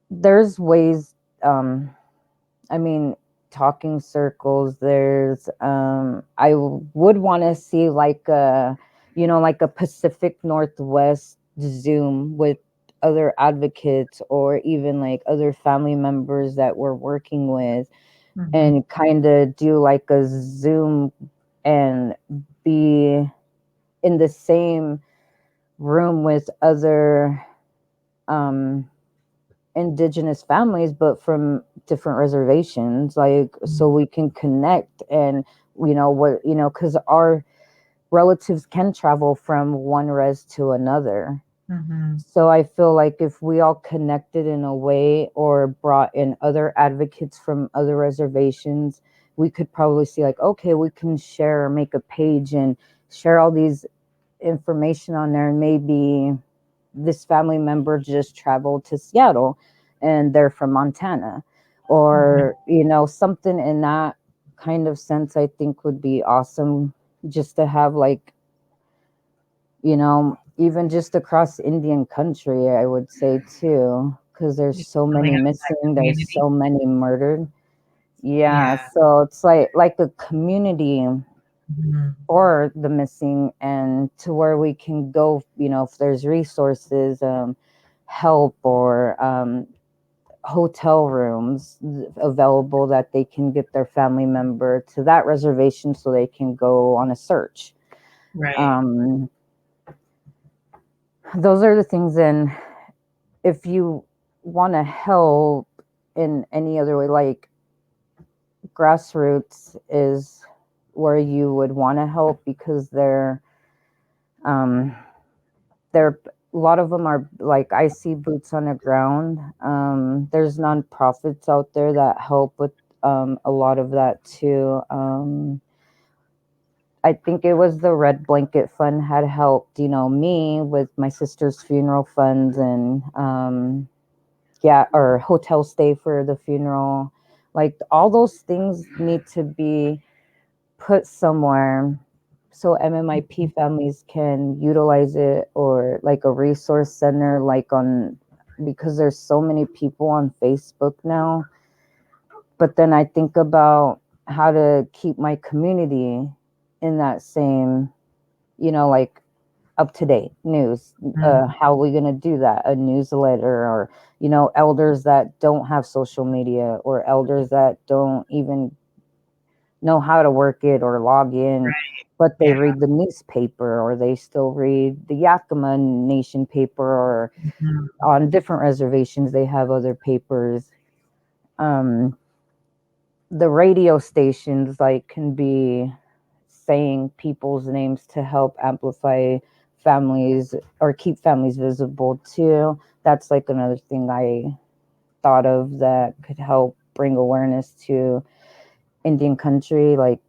there's ways, I mean, talking circles, there's, I would want to see like like a Pacific Northwest Zoom with other advocates or even like other family members that we're working with, Mhm. and kind of do like a Zoom and be in the same room with other um, indigenous families, but from different reservations, like so we can connect. And because our relatives can travel from one res to another. Mhm. So I feel like if we all connected in a way or brought in other advocates from other reservations, we could probably see like, okay, we can share, make a page and share all these information on there. And maybe this family member just traveled to Seattle and they're from Montana, Mhm. or something in that kind of sense. I think would be awesome, just to have like, even just across Indian country, I would say too, because there's Just so really many having that missing, there's community. so many murdered. Yeah, Yeah. so it's like a community Mhm. for the missing, and to where we can go, if there's resources, help, or hotel rooms available, that they can get their family member to that reservation so they can go on a search. Right. um, those are the things. And if you want to help in any other way, like grassroots is where you would want to help, because um, they're a lot of them are like, I see boots on the ground. There's nonprofits out there that help with a lot of that too. I think it was the Red Blanket Fund had helped, me with my sister's funeral funds, and yeah, or hotel stay for the funeral. Like all those things need to be put somewhere so MMIP families can utilize it, or like a resource center, like on, because there's so many people on Facebook now. But then I think about how to keep my community in that same, like up to date news. Mhm. How are we going to do that? A newsletter, or, elders that don't have social media, or elders that don't even know how to work it or log in, Right. but they Yeah. read the newspaper, or they still read the Yakima Nation paper, or Mhm. on different reservations, they have other papers. Um, the radio stations like can be saying people's names to help amplify families or keep families visible too. That's like another thing I thought of that could help bring awareness to Indian country, like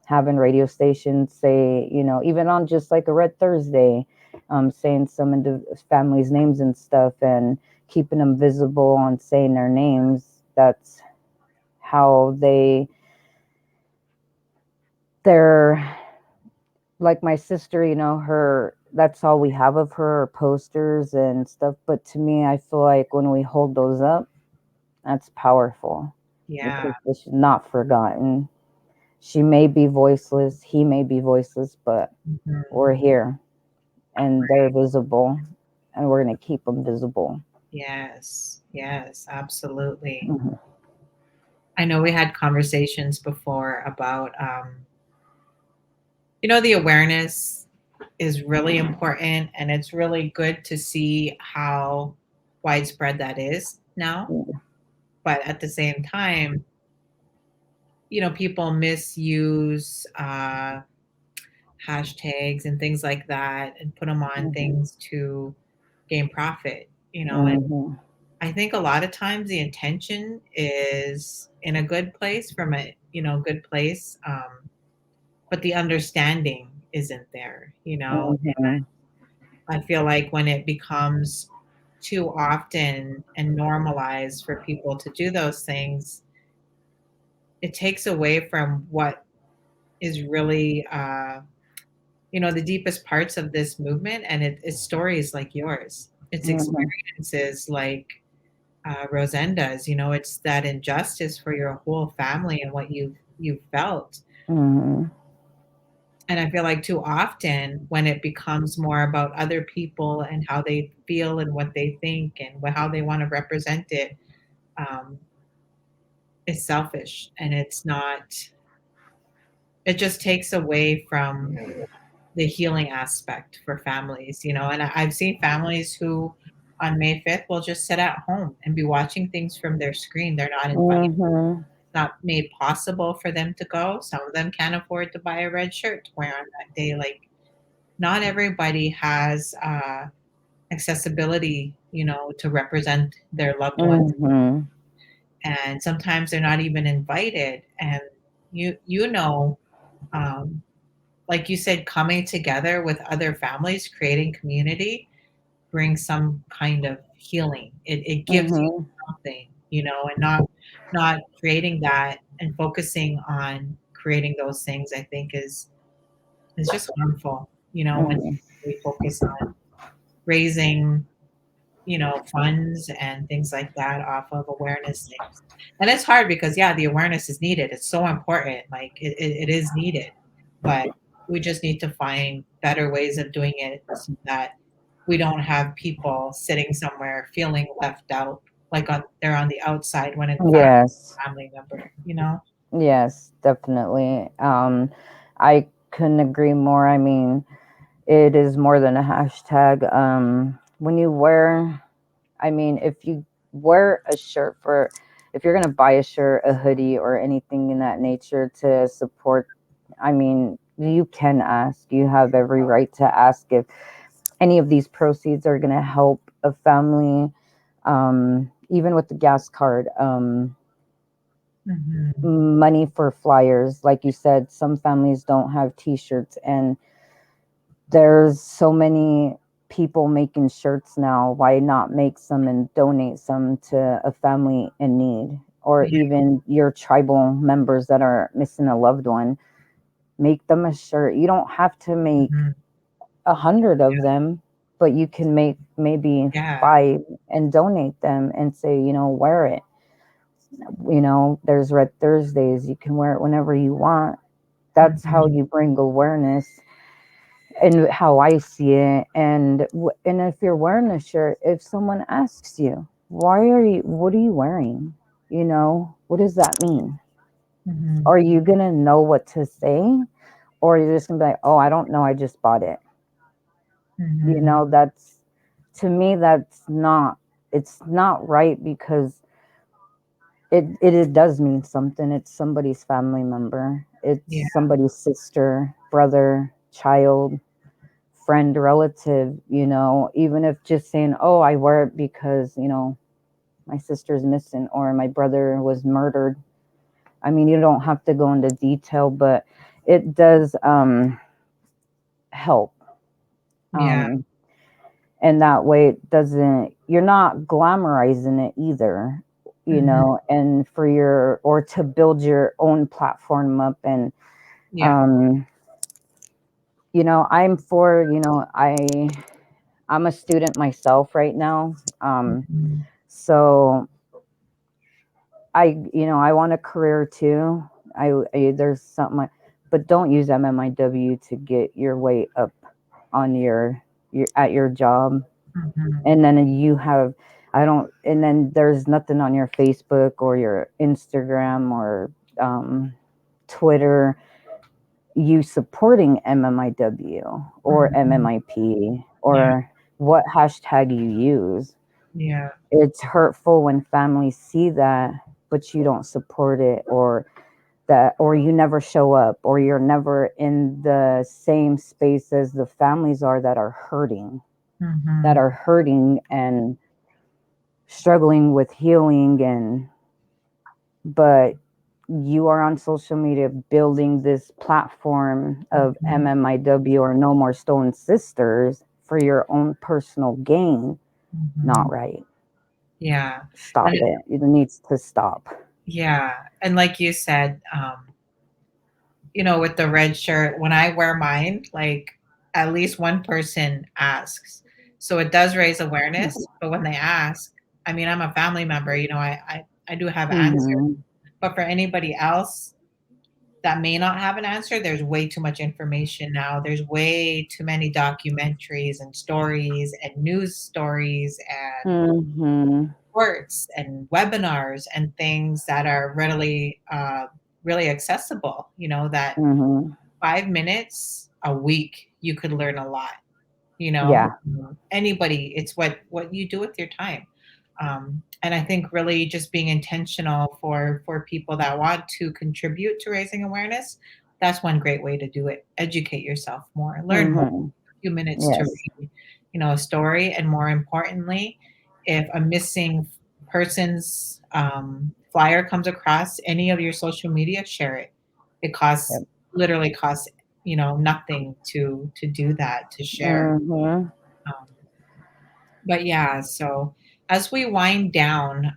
having radio stations say, even on just like a Red Thursday, saying some of the families' names and stuff, and keeping them visible on saying their names. That's how they're like my sister, that's all we have of her are posters and stuff. But to me, I feel like when we hold those up, that's powerful Yeah. because she's not forgotten. She may be voiceless, he may be voiceless, but Mhm. we're here and they're visible and we're going to keep them visible. Yes. Yes, absolutely. Mhm. I know we had conversations before about, the awareness is really important, and it's really good to see how widespread that is now. But at the same time, people misuse hashtags and things like that and put them on Mhm. things to gain profit, and Mhm. I think a lot of times the intention is in a good place from a, good place. But the understanding isn't there, Mhm. I feel like when it becomes too often and normalized for people to do those things, it takes away from what is really, the deepest parts of this movement. And it's stories like yours, it's Mhm. experiences like Rosenda's. It's that injustice for your whole family and what you've felt. Mhm. And I feel like too often when it becomes more about other people and how they feel and what they think and how they want to represent it, um, it's selfish and it's not, it just takes away from the healing aspect for families, and I've seen families who on May 5th will just sit at home and be watching things from their screen. They're not invited, Mhm. not made possible for them to go. Some of them can't afford to buy a red shirt to wear on that day. Like, not everybody has accessibility, to represent their loved ones, Mhm. and sometimes they're not even invited. And you know, um, like you said, coming together with other families, creating community, brings some kind of healing. It gives you Mhm. something, and not creating that and focusing on creating those things. I think is just harmful. When Mhm. we focus on raising, funds and things like that off of awareness things. And it's hard because, yeah, the awareness is needed. It's so important. Like it is needed, but we just need to find better ways of doing it so that we don't have people sitting somewhere feeling left out, like they're on the outside when in fact Yes. a family member. Yes, definitely. I couldn't agree more. I mean, it is more than a hashtag. When you wear, I mean, if you wear a shirt if you're going to buy a shirt, a hoodie, or anything in that nature to support, I mean, you can ask. You have every right to ask if any of these proceeds are going to help a family, even with the gas card. Hmm. Money for flyers. Like you said, some families don't have t-shirts, and there's so many people making shirts now. Why not make some and donate some to a family in need, or Yeah. even your tribal members that are missing a loved one? Make them a shirt. You don't have to make Hmm. 100 of them, but you can make maybe Yeah. 5 and donate them and say, wear it. There's Red Thursdays. You can wear it whenever you want. That's how Hmm. you bring awareness, and how I see it. And if you're wearing a shirt, if someone asks you, what are you wearing? What does that mean? Hmm. Are you going to know what to say? Or you're just going to be like, oh, I don't know. I just bought it. Hmm. That's, to me, it's not right, because it does mean something. It's somebody's family member. It's Yeah. somebody's sister, brother, child, friend, relative, even if just saying, oh, I wear it because, my sister's missing or my brother was murdered. I mean, you don't have to go into detail, but it does help. Yeah. Um, and that way it doesn't, you're not glamorizing it either, Hmm. and or to build your own platform up, and Yeah. um, I'm for, I'm a student myself right now. Mhm. So I want a career too. There's something, but don't use MMIW to get your way up on your at your job. Mhm. And then you have, I don't, and then there's nothing on your Facebook or your Instagram or um, Twitter you supporting MMIW or Mhm. MMIP Yeah. or what hashtag you use. Yeah. It's hurtful when families see that, but you don't support it, or you never show up, or you're never in the same space as the families are that Mhm. are hurting and struggling with healing. And but you are on social media building this platform of Mhm. MMIW or No More Stolen Sisters for your own personal gain. Not Mhm. right. Yeah. Stop And it. It needs to stop. yeah. And like you said, with the red shirt, when I wear mine, like at least one person asks. So it does raise awareness. But when they ask, I mean, I'm a family member, I do have answers. Mm-hmm. But for anybody else that may not have an answer, there's way too much information now. There's way too many documentaries and stories and news stories and Mm-hmm. reports and webinars and things that are really accessible, that Mm-hmm. 5 minutes a week, you could learn a lot. Yeah. Anybody, it's what you do with your time. And I think really just being intentional for people that want to contribute to raising awareness, that's one great way to do it. Educate yourself more, learn more. Mm-hmm. A few minutes to Yes. read, a story, and more importantly, if a missing person's flyer comes across any of your social media, share it. It costs Yep. literally costs nothing to do that, to share. Mm-hmm. um, but yeah, so as we wind down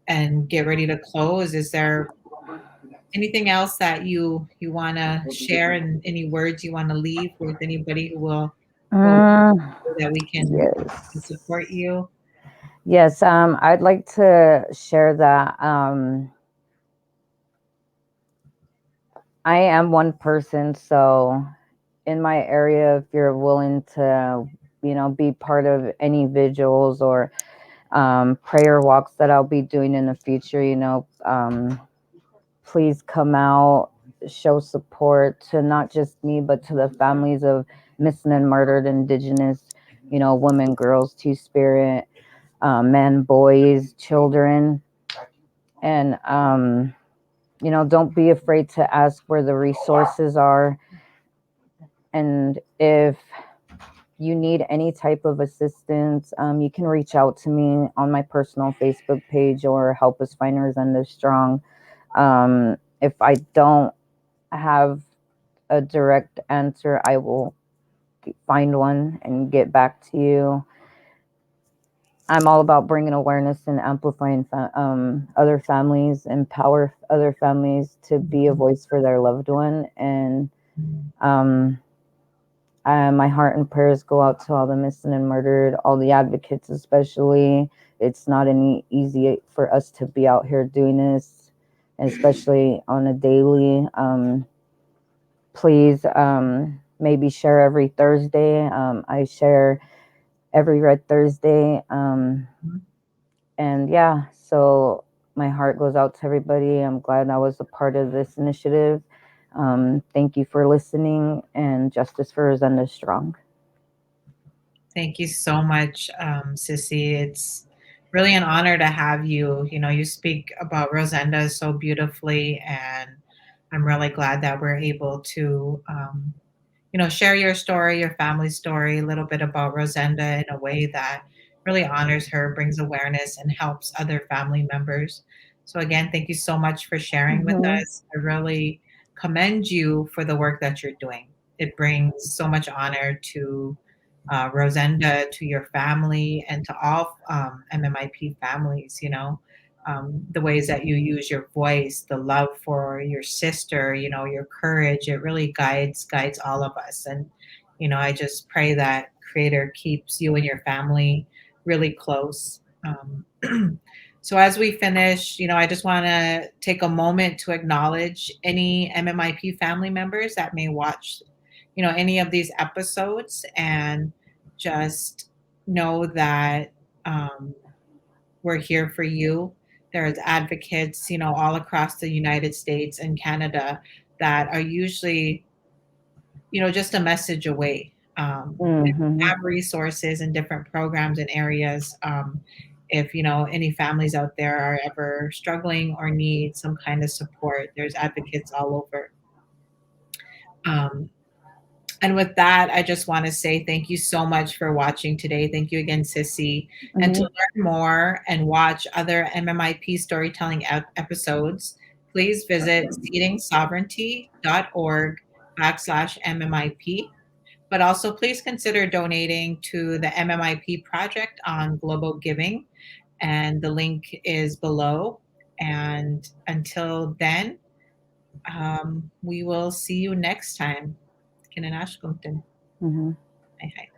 and get ready to close, is there anything else that you want to share, and any words you want to leave with anybody who will Mm, so that we can yes. support you? Yes. I'd like to share that I am one person, so in my area, if you're willing to, be part of any vigils or prayer walks that I'll be doing in the future, please come out, show support to not just me, but to the families of missing and murdered Indigenous, women, girls, Two Spirit, men, boys, children. And, don't be afraid to ask where the resources are. And if you need any type of assistance, you can reach out to me on my personal Facebook page or Help Us Find Rosenda Strong. If I don't have a direct answer, I will find one and get back to you. I'm all about bringing awareness and amplifying other families, empower other families to be a voice for their loved one. And um, my heart and prayers go out to all the missing and murdered, all the advocates, especially. It's not any easy for us to be out here doing this, especially on a daily. Please maybe share every Thursday. I share every Red Thursday. And yeah, so my heart goes out to everybody. I'm glad I was a part of this initiative. Thank you for listening, and Justice for Rosenda Strong. Thank you so much, Sissy. It's really an honor to have you. You speak about Rosenda so beautifully, and I'm really glad that we're able to, share your story, your family's story, a little bit about Rosenda in a way that really honors her, brings awareness, and helps other family members. So, again, thank you so much for sharing with Mm-hmm. us. I really commend you for the work that you're doing. It brings so much honor to Rosenda, to your family, and to all MMIP families. the ways that you use your voice, the love for your sister, your courage. It really guides all of us. And I just pray that Creator keeps you and your family really close. So as we finish, I just want to take a moment to acknowledge any MMIP family members that may watch, any of these episodes, and just know that we're here for you. There's advocates, all across the United States and Canada that are usually, just a message away. Mhm. Have resources and different programs and areas. If any families out there are ever struggling or need some kind of support, there's advocates all over. Um, and with that, I just want to say thank you so much for watching today. Thank you again, Sissy. And to Mhm. learn more and watch other MMIP storytelling episodes, please visit seedingsovereignty.org/MMIP. But also, please consider donating to the MMIP project on Global Giving, and the link is below. And until then, we will see you next time. Kinanashkumten. Mhm. Hi, hi.